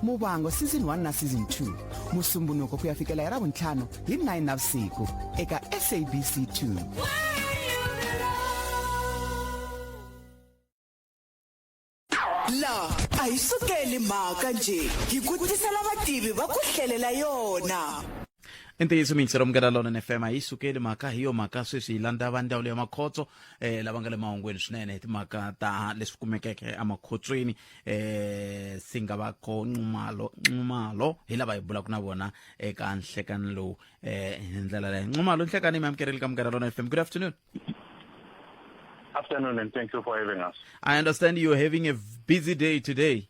Muvango season 1 na season 2 musumbunuko ku ya fikela hi Ravuntlhanu hi 9 navusiku eka SABC 2 la a hi sukeli mhaka nje hi ku tisela vativi va ku hlelela yona ntiyiso miyingiseri amukela lona NFM a yi sukeli mhaka hi yo mhaka sweswi hi landza va ndzawulo ya makhotso lava nga le mahungweni swinene hi timhaka ta leswi kumekeke emakhotsweni si nga va ko nxumalo hi lava hi bulaka na vona eka nhlekani lowu hi ndlela leyi nxumalo nhlekani mi amukerile ka amukela lona FM. Good afternoon. Afternoon, and thank you for having us. I understand you're having a busy day today.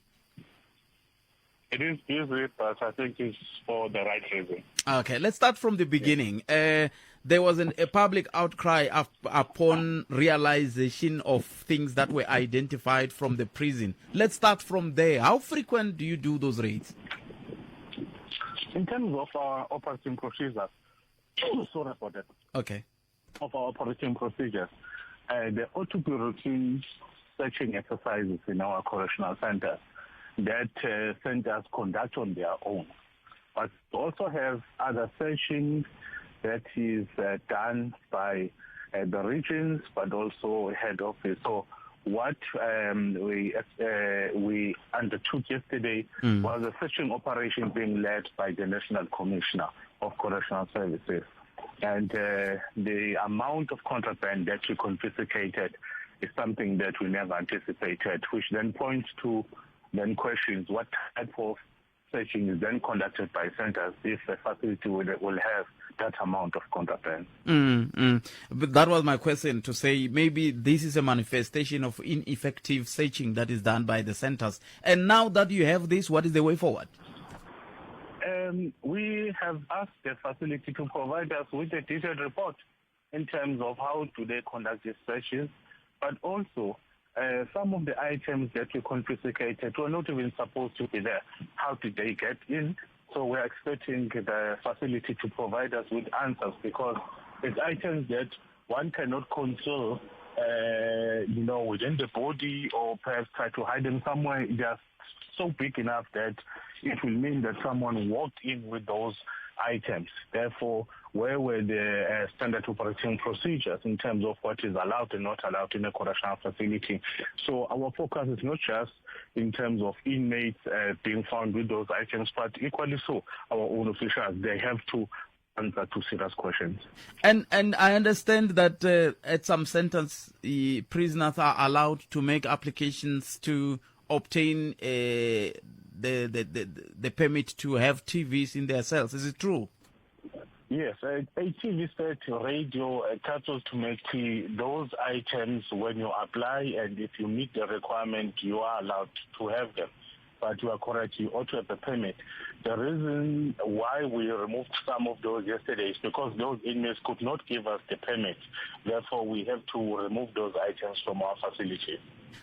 It is busy, but I think it's for the right reason. Okay, let's start from the beginning. There was a public outcry upon realization of things that were identified from the prison. Let's start from there. How frequent do you do those raids? In terms of our operating procedures, sorry about that. Okay. Of our operating procedures, there ought to be routine searching exercises in our correctional centers that centers conduct on their own. But we also have other searching that is done by the regions, but also head office. So what we undertook yesterday was a searching operation being led by the National Commissioner of Correctional Services. And the amount of contraband that we confiscated is something that we never anticipated, which then points to then questions what type of searching is then conducted by centers if a facility will have that amount of contraband. But that was my question, to say maybe this is a manifestation of ineffective searching that is done by the centers. And now that you have this, what is the way forward? We have asked the facility to provide us with a detailed report in terms of how do they conduct these searches, but also some of the items that we confiscated were not even supposed to be there. How did they get in? So we're expecting the facility to provide us with answers, because it's items that one cannot control, within the body, or perhaps try to hide them somewhere. They're so big enough that it will mean that someone walked in with those items. Therefore, where were the standard operating procedures in terms of what is allowed and not allowed in a correctional facility? So our focus is not just in terms of inmates being found with those items, but equally so, our own officials, they have to answer to serious questions. And I understand that at some centers, prisoners are allowed to make applications to obtain the permit to have TVs in their cells. Is it true? Yes, a TV set, radio, a cattle to make tea, those items, when you apply and if you meet the requirement, you are allowed to have them. But you are correct, you ought to have a permit. The reason why we removed some of those yesterday is because those inmates could not give us the permit. Therefore, we have to remove those items from our facility.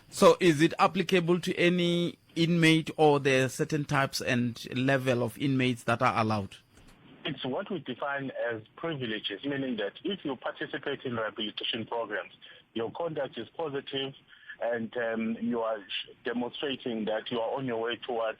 So is it applicable to any inmate, or there are certain types and level of inmates that are allowed? It's what we define as privileges, meaning that if you participate in rehabilitation programs, your conduct is positive, and you are demonstrating that you are on your way towards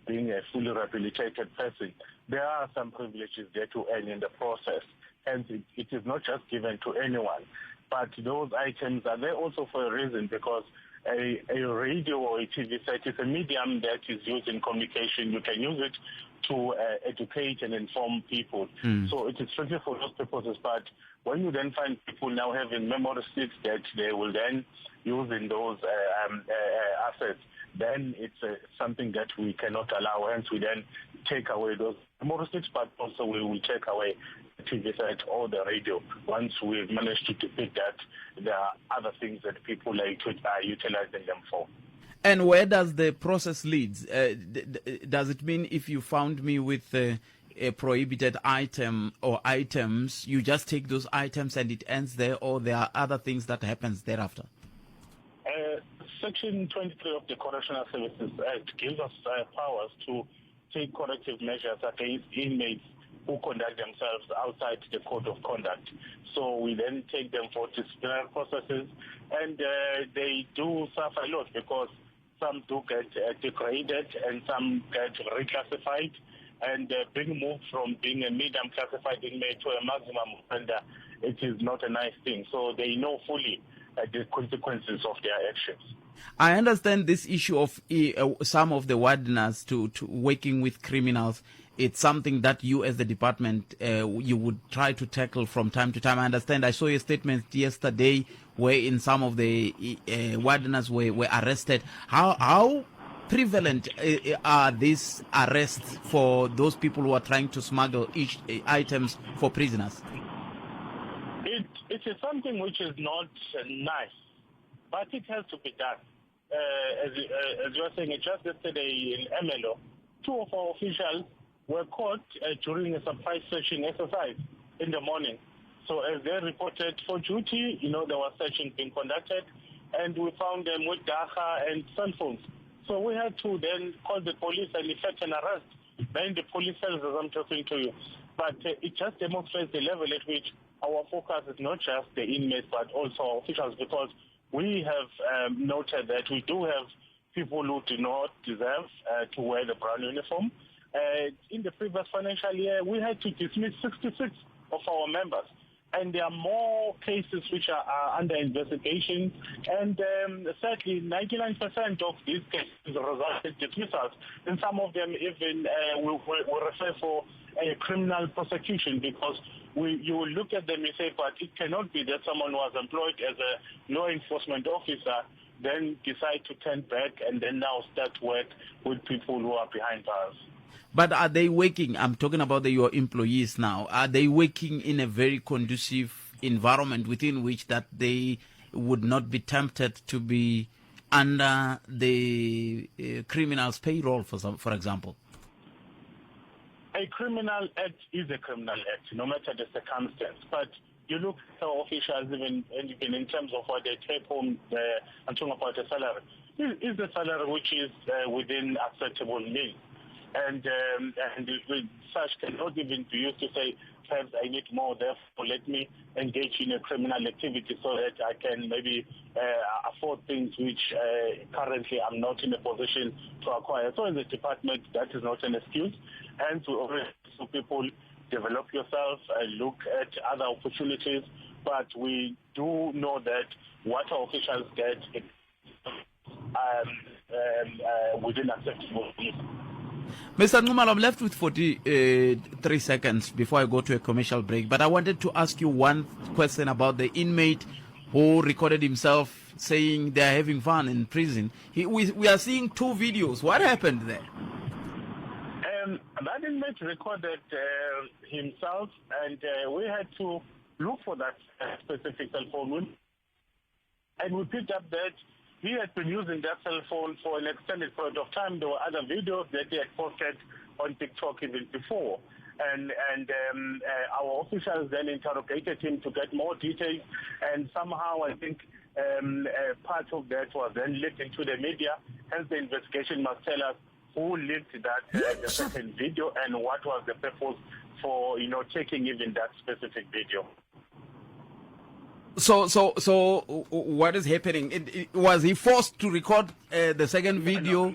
being a fully rehabilitated person, there are some privileges there to earn in the process. And it is not just given to anyone. But those items are there also for a reason, because a radio or a TV set is a medium that is used in communication. You can use it to educate and inform people. So it is strictly for those purposes. But when you then find people now having memory sticks that they will then use in those assets, then it's something that we cannot allow. Hence, we then take away those memory sticks, but also we will take away the TV set or the radio. Once we've managed to depict that, there are other things that people are utilizing them for. And where does the process lead? Does it mean if you found me with a prohibited item or items, you just take those items and it ends there, or there are other things that happens thereafter? Section 23 of the Correctional Services Act gives us powers to take corrective measures against inmates who conduct themselves outside the code of conduct. So we then take them for disciplinary processes, and they do suffer a lot, because some do get degraded and some get reclassified, and being moved from being a medium classified inmate to a maximum offender, it is not a nice thing. So they know fully the consequences of their actions. I understand this issue of some of the wardens to working with criminals. It's something that you as the department, you would try to tackle from time to time. I understand I saw your statement yesterday wherein some of the wardens were arrested. How prevalent are these arrests for those people who are trying to smuggle items for prisoners? It is something which is not nice, but it has to be done. As you were saying, just yesterday in Emelo, 2 of our officials were caught during a surprise searching exercise in the morning. So as they reported for duty, there was searching being conducted, and we found them with data and cell phones. So we had to then call the police and effect an arrest. Then the police cells, as I'm talking to you. But it just demonstrates the level at which our focus is not just the inmates, but also our officials, because we have noted that we do have people who do not deserve to wear the brown uniform. In the previous financial year, we had to dismiss 66 of our members. And there are more cases which are under investigation. And certainly 99% of these cases resulted in dismissals. And some of them even will refer for a criminal prosecution, because you will look at them and say, but it cannot be that someone was employed as a law enforcement officer, then decide to turn back and then now start work with people who are behind bars. But are they working? I'm talking about your employees now. Are they working in a very conducive environment within which that they would not be tempted to be under the criminal's payroll, for example? A criminal act is a criminal act, no matter the circumstance. But you look at our officials, even in terms of what they take home, I'm talking about the salary. Is the salary which is within acceptable means? And such cannot even be used to say, perhaps I need more, therefore let me engage in a criminal activity so that I can maybe afford things which currently I'm not in a position to acquire. So as a department, that is not an excuse. And to always so people develop yourself, look at other opportunities, but we do know that what our officials get within acceptable means. Mr. Nxumalo, I'm left with 43 seconds before I go to a commercial break, but I wanted to ask you one question about the inmate who recorded himself saying they're having fun in prison. We are seeing 2 videos. What happened there? That inmate recorded himself, and we had to look for that specific cell phone. And we picked up that he had been using that cell phone for an extended period of time. There were other videos that he had posted on TikTok even before. And our officials then interrogated him to get more details. And somehow I think part of that was then leaked into the media. Hence the investigation must tell us who leaked that the second video and what was the purpose for, taking even that specific video. So what is happening? Was he forced to record the second video?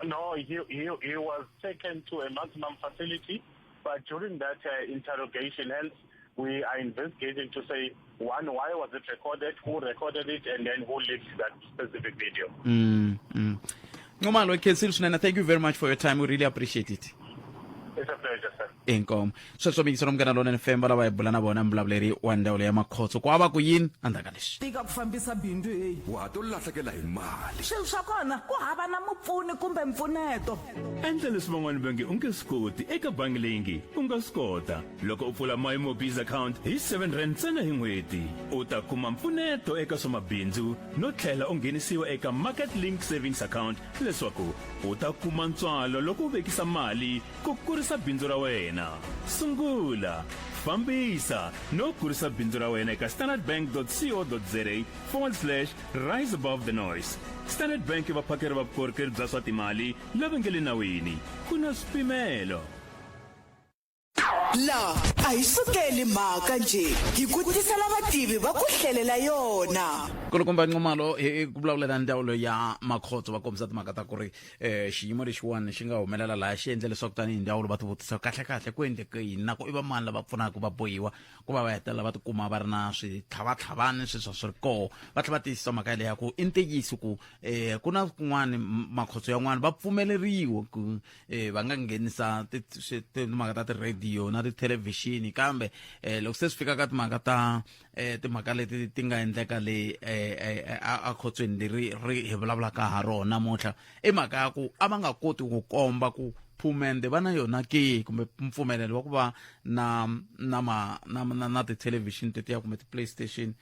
No, he was taken to a maximum facility, but during that interrogation, hence we are investigating to say, one, why was it recorded, who recorded it, and then who leaked that specific video. Nxumalo, thank you very much for your time. We really appreciate it. It's a pleasure, sir. Inkom. So mikisoro mkana lona FM bala bayibulana bona mbulabuleri wa ndawulo ya Makhotso kwaba kuyini andakalishi. Tika ku fambisa bindu wa to lahlekela hi mali. Swilo swa kona ku hava na mupfuni kumbe mpfuneto. Endla leswi van'wana va nge u nge swi koti eka bangi leyi nge u nga swi kota loko u pfula MyMobiz account hi 7 rand ntsena hi n'hweti u ta kuma mpfuneto eka swa mabindzu no tlhela u nghenisiwa eka Market Link Savings Account leswaku u ta kuma ntswalo loko u vekisa mali ku kurisa bindzu ra wena. Sungula, fambisa no kurisa bindzu ra wena eka standardbank.co.za/rise above the noise. Standard Bank va phakeri va vukorhokeri bya swa timali lava nge le nawini ku na swipimelo. La a hi sukeli mhaka nje hi ku tisela vativi va ku hlelela yona. Kulukumba Nxumalo ku vulavula na ndawulo ya Makhotso va kombisa timhaka ta ku ri xiyimo lexiwani xi nga humelela laha xi endle leswaku tanihi ndawulo va ti vutisa kahle ku endleke yini na ku i va mani lava pfunaka va bohiwa ku va hetelela va tikuma va ri na switlhavatlhavani sweswo swi ri koho va tlhela va tiyisisa mhaka leya ku i ntiyiso ku ku na kun'wani Makhotso yan'wani va pfumeleriwa ku va nga nghenisa timhaka ta ti-radio na tithelevhixini kambe loko se swi fika ka timhaka ta timhaka leti ti nga endleka le a khotsweni leri hi vulavulaka ha rona namuntlha i mhaka ya ku a va nga koti ku komba ku phumende va na yona ke kumbe mpfumelelo wa ku va na tithelevhixini tetiya kumbe ti-playstation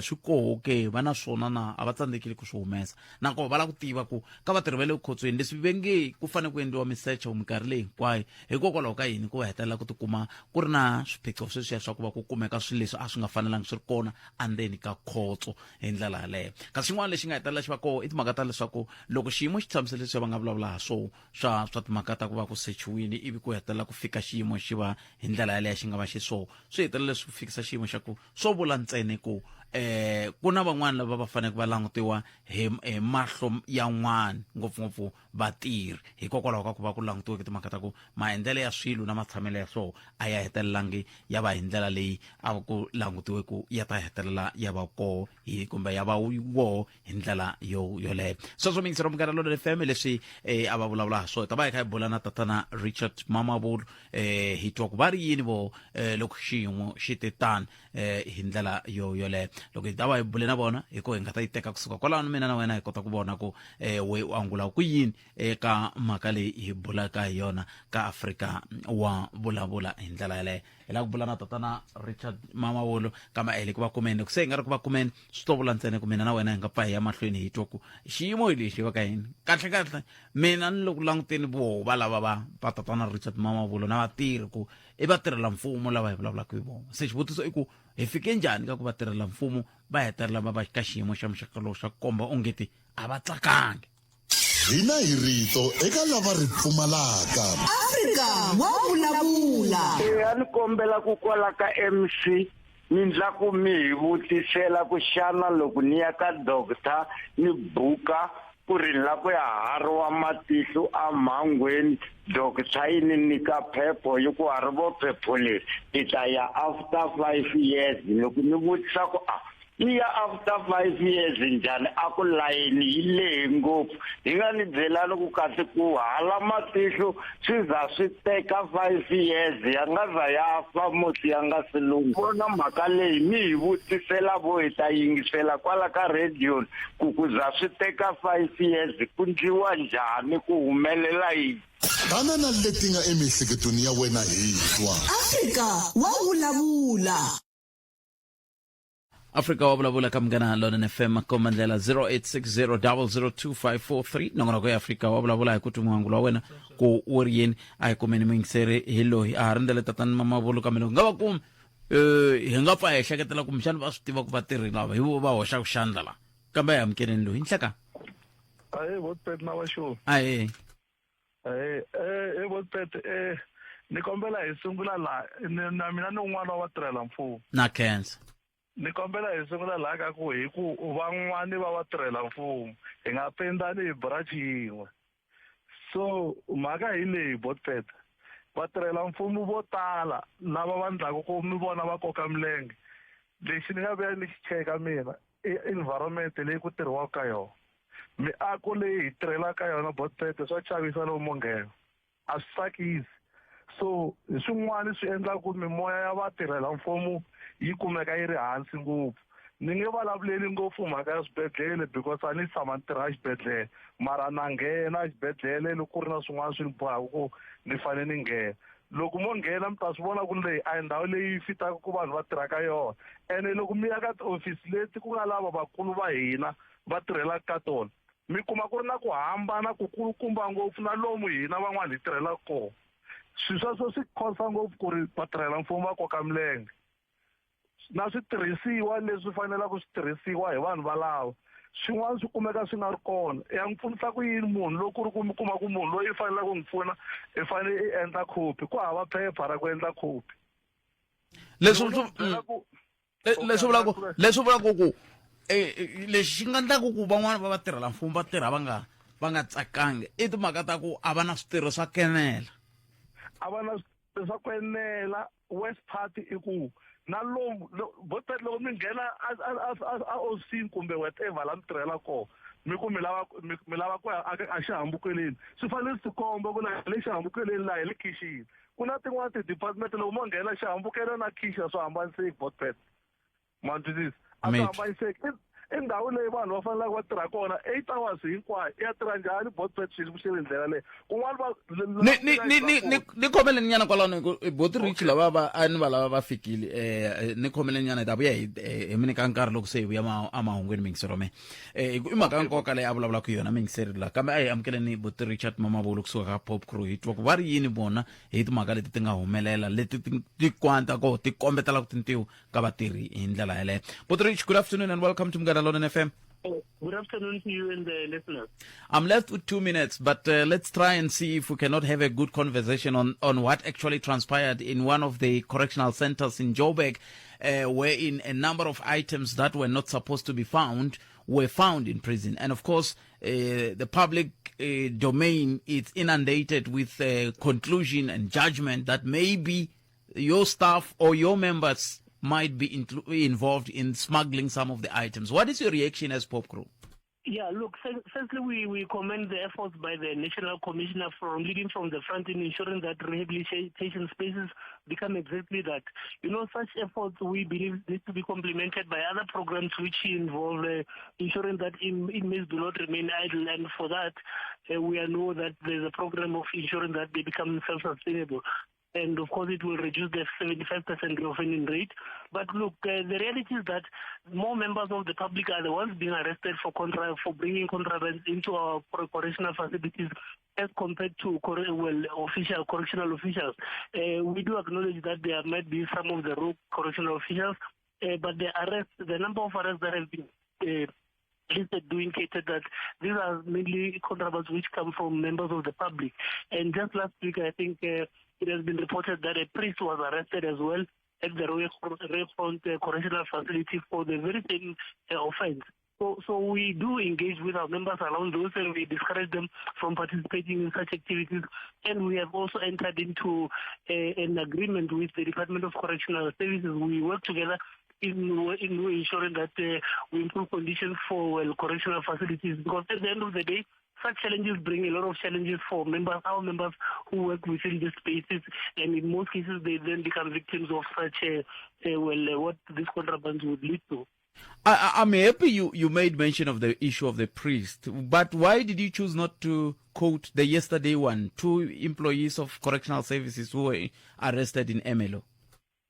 swi koho ke va na swona na a va tsandzekile ku swi humesa nakona va lava ku tiva ku ka vatirhi va le khotsweni leswi ve nge ku fanele ku endliwa misecha minkarhi leyi hinkwayo hikokwalaho ka yini ku va hetelela ku tikuma ku ri na swiphiqo sweswiya swa ku va ku kumeka swilo leswi a swi nga fanelangi swi ri kona andzeni ka khotso hi ndlela yaleyo kasi xin'wana lexi nga hetelela xi va koho i timhaka ta leswaku loko xiyimo xi tshamisele leswi va nga vulavula ha swa timhaka ta ku va ku sechiwini ivi ku hetelela ku fika xiyimo xi va hi ndlela yaleyo xi nga va xi swi hetelela leswi fikisa xiyimo xa ku swo vula ntsene ku ku na van'wana lava va fanele va langutiwa hi mahlo yan'wana ngopfungopfu vatirhi hikokwalaho ka ku va ku langutiwa ka timhaka ta ku maendlelo ya swilo na matshamelo ya swona a ya hetelelangi ya va hi ndlela leyi a va ku langutiwe ku ya ta hetelela ya va koho kumbe ya va woho hi ndlela yoleyo sweswo mingisero mukara lolo FM leswi a va vulavula ha swona ta va hi kha hi bula na tatana Richard Mamabolo hi twa ku va ri yini vo loko xiyimo xi te tani hi ndlela yoleyo loko hi ta va hi bule na vona hi ko hi nga ta yi teka kusuka kwalano mina na wena hi kota ku vona ku we u angula ku yini eka mhaka leyi hi bulaka hi yona ka Afrika wa vulavula hi ndlela yaleyo hi la ku bula na tatana Richard Mamawolo kama eli ku va kumeni ku se hi nga ri ku va kumeni swi to vula ntsena ku mina na wena hi nga pfa hi ya mahlweni hi twa ku xiyimo hi lexi va ka yini kahle mina ni loko languteni voho va lava va tatana Richard Mamawolo na vatirhi ku i vatirhela mfumo lava hi vulavulaka hi vona se xivutiso i ku hi fike njhani ka ku vatirhela mfumo va hetelela va va ka xiyimo xa muxaka lowu xa ku komba ongeti a va tsakangi hina hi rito eka lava ri pfumalaka Afrika wa vulavula. A ni kombela ku kwala ka MC ni ndla ku mi hi vutisela ku xana loko ni ya ka doctor ni buka ku ri la ku ya hariwa matihlo a mhangweni doctor yi ni nyika phepho hi ku hari vo phepho leri i ta ya after 5 years loko ni vutisa ku ni ya after 5 years njhani a ku layeni yi lehe ngopfu hi nga ni byelani ku kasi ku hala matihlo swi za swi teka 5 years ya nga za ya fa muti ya nga si lunga vona mhaka leyi mi hi vutisela vo hi ta yingisela kwala ka radio ku za swi teka 5 years ku ndliwa njhani ku humelela yini banana leti nga emihleketweni ya wena hi twa Afrika wa vulavula. Afrika wa vulavula ka Munghana Lonene FM komandlela 0860002543 nongona ko ya Afrika wa vulavula hi ku tumuhangulo wa wena ku uriyeni a hi kumeni mingiseri hi loyi a rindele tatani Mamawolo ka mina nga va ku hi nga pfa hi hleketela ku mixana va swi tiva ku vatirhi lava hi va hoxa ku xandla la kambe hi amukeleni loyi nhleka Botpet na washo Botpet ni kombela hi sungula la na mina ni un'wana wa tirhela mfumo na cancer ni kombela hi sungula la ka ku hi ku van'wani va va tirhela mfumo hi nga pendani hi branch yin'we so mhaka hi leyi Botpet vatirhela mfumo vo tala lava va ndlaku ku mi vona va koka milenge lexi ni nga vuya ni xi cheka mina i environment leyi ku tirhiwaka ka yona miako leyi hi tirhelaka yona Botpet swa chavisa lomu nghena a swi tsakisi so hi swin'wana swi endla ku mimoya ya vatirhela mfumo yi kumeka yi ri hansi ngopfu ni nge vulavuleli ngopfu mhaka ya swibedhlele because a ni tshama ni tirha xibedhlele mara na nghena xibedhlele loko ku ri na swin'wana swi ni bohaka ku ni fanele ni nghena loko mo nghena mi ta swi vona ku leyi a hi ndhawu leyi fitaka ku vanhu va tirhaka yona ene loko mi ya ka tiofisi leti ku nga lava vakulu va hina va tirhelaka ka tona mi kuma ku ri na ku hambana ku kulukumba ngopfu na lomu hina van'wana hi tirhelaka kona swilo sweswo swi khosa ngopfu ku ri vatirhela mfumo va koka milenge na switirhisiwa leswi fanelaka switirhisiwa hi vanhu valava swin'wana swi kumeka swi nga ri kona ya n'wi pfunisa ku yini munhu loko ku ri ku mi kuma ku munhu loyi i faneleke ku n'wi pfuna i fanele i endla khopi ku hava phepha ra ku endla khopi leswi vulaku ku lexi xi nga endlaku ku van'wana va vatirhela mfumo va tirha va nga tsakangi i timhaka ta ku a va na switirho swa kenela a va na switirho swa ku enela west party i ku na lomu Botpet loko mi nghena a OC kumbe whatever la mi tirhela kona mi ku mi lava ku ya a xihambukeleni swi fanele swi komba ku la le xihambukeleni laha hi le khixini ku na tin'wana ti-department loko mo nghena xihambukelo na khixa swo hambaniseki Botpet ma twisisa a swi hambaniseki i ndhawu leyi vanhu va faneleke va tirha kona 8 hours hinkwayo ya tirha njhani Botpet xi ri ndlela leyi kun'wana ni khomeleni nyana kwalano boti rich lava a ni va lava va fikile ni khomeleni nyana hi ta vuya hi mi nyika nkarhi loko se hi vuya amahungweni mingisero me i mhaka ya nkoka leyi a vulavulaka yona mingiseri la kambe a hi amukeleni boti Richard Mamawolo kusuka ka Pop Crew hi twa ku va ri yini vona hi timhaka leti ti nga humelela leti ti kwanta ko ti kombetela ku tintiho ka vatirhi hi ndlela yaleyo boti Rich, good afternoon and welcome to Munghana Lonene FM. Good afternoon to you and the listeners. I'm left with 2 minutes, but let's try and see if we cannot have a good conversation on what actually transpired in one of the correctional centers in Joburg, wherein a number of items that were not supposed to be found were found in prison. And of course, the public domain is inundated with conclusion and judgment that maybe your staff or your members might be involved in smuggling some of the items. What is your reaction as Pop Crew? Yeah, look, firstly, we commend the efforts by the National Commissioner from leading from the front in ensuring that rehabilitation spaces become exactly that. You know, such efforts, we believe, need to be complemented by other programs which involve ensuring that inmates do not remain idle. And for that, we know that there's a program of ensuring that they become self-sustainable. And of course, it will reduce the 75% reoffending rate. But look, the reality is that more members of the public are the ones being arrested for bringing contraband into our correctional facilities as compared to correctional officials. We do acknowledge that there might be some of the rogue correctional officials, but the number of arrests that have been listed do indicate that these are mainly contrabands which come from members of the public. And just last week, I think it has been reported that a priest was arrested as well at the Rayfront Correctional Facility for the very same offense. So we do engage with our members around those, and we discourage them from participating in such activities. And we have also entered into an agreement with the Department of Correctional Services. We work together in ensuring that we improve conditions for correctional facilities, because at the end of the day, such challenges bring a lot of challenges for our members who work within these spaces, and in most cases they then become victims of such what these contrabands would lead to. I'm happy you made mention of the issue of the priest, but why did you choose not to quote the yesterday one, 2 employees of correctional services who were arrested in Emelo?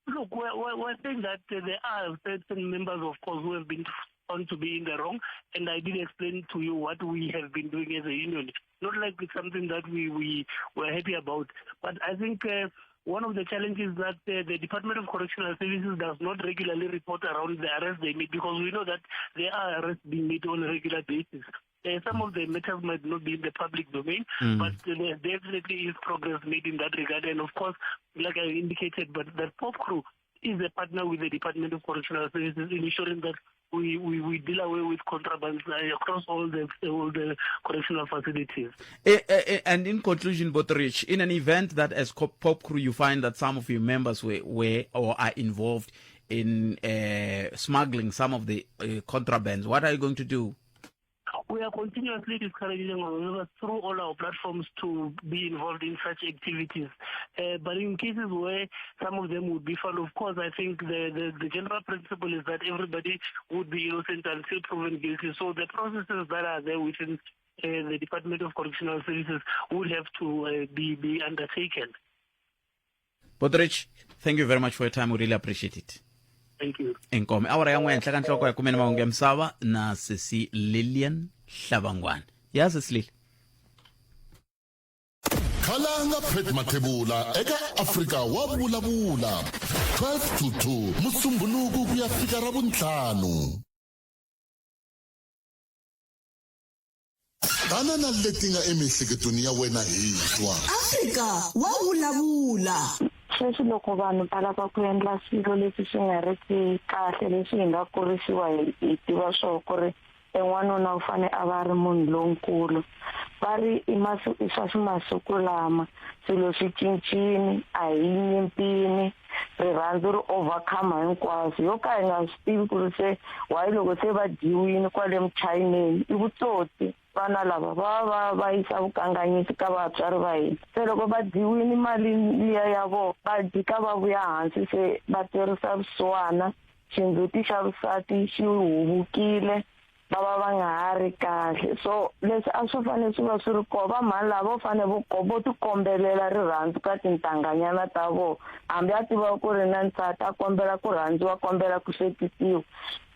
Look, we're saying that there are certain members, of course, who have been found to be in the wrong, and I did explain to you what we have been doing as a union. Not like it's something that we were happy about, but I think one of the challenges that the Department of Correctional Services does not regularly report around the arrests they make, because we know that there are arrests being made on a regular basis. Some of the matters might not be in the public domain, but there definitely is progress made in that regard. And of course, like I indicated, but that POP crew is a partner with the Department of Correctional Services in ensuring that we deal away with contraband across all the correctional facilities. And in conclusion, Botterish, in an event that as POP crew you find that some of your members were or are involved in smuggling some of the contrabands, what are you going to do? We are continuously discouraging our members through all our platforms to be involved in such activities. But in cases where some of them would be found, of course, I think the general principle is that everybody would be innocent until proven guilty. So the processes that are there within the Department of Correctional Services would have to be undertaken. Botterish, thank you very much for your time. We really appreciate it. Thank you. Inkomo awara yangu enhla kanhloko ya kumene mahungu emsava na sisi Lillian Hlabangwana. Yazi Silile. Khalanga Pet Mathebula eka Africa wa vulavula 12 to 2 Musumbhunuku kuya fika Ravuntlhanu. Banana leti nga emihleketweni ya wena hitwa. Africa wa vulavula. Sweswi loko vanhu va lava ku endla swilo leswi swi nga ri kahle leswi hi nga kurisiwa hi tiva swo ku ri en'wanuna u fane a va ri munhu lonkulu va ri swa masiku lama swilo swi cincini a hi nyimpini rirhandzu ri overcome hinkwaswo yo ka hi nga swi tivi ku ri se why loko se va dyiwini kwale muchayineni i vutsotsi vana lava va yisa vukanganyisi ka vatswari va hina se loko va dyiwini mali liya ya vona va jika va vuya hansi se va tirhisa vusiwana xindzhuti xa vusati xi huvukile va nga ha ri kahle so leswi a swi fanele swi va swi ri koho va mhani lava vo fane vo tikombelela rirhandzu ka tintanganyana ta vona hambi a tiva ku ri na nsati a kombela ku rhandziwa kombela ku hlekisiwa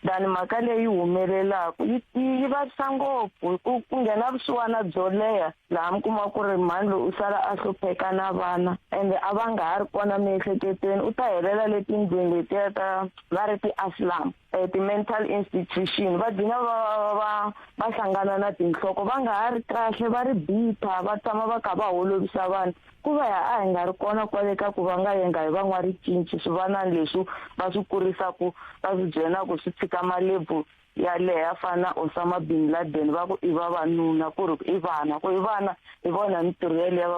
tani mhaka leyi humelelaka yi vavisa ngopfu ku nghena vusiwana byo leha laha mi kuma ku ri mhani loyi u sala a hlupheka na vana ende a va nga ha ri kona miehleketweni u ta helela letindlwini letiya va ri ti-asylum ti-mental institution va dina va hlangana na tinhloko va nga ha ri kahle va ri bitha va tshama va kha va holovisa vanhu ku va a hi nga ri kona kwale ka ku va nga yenga hi van'waricinci swivanani leswi va swi kurisaku va swi byelaka swi tshika malebvu ya leha fana Osama bin Laden va ku i vavanuna ku ri i vana hi vona mintirho yaleyo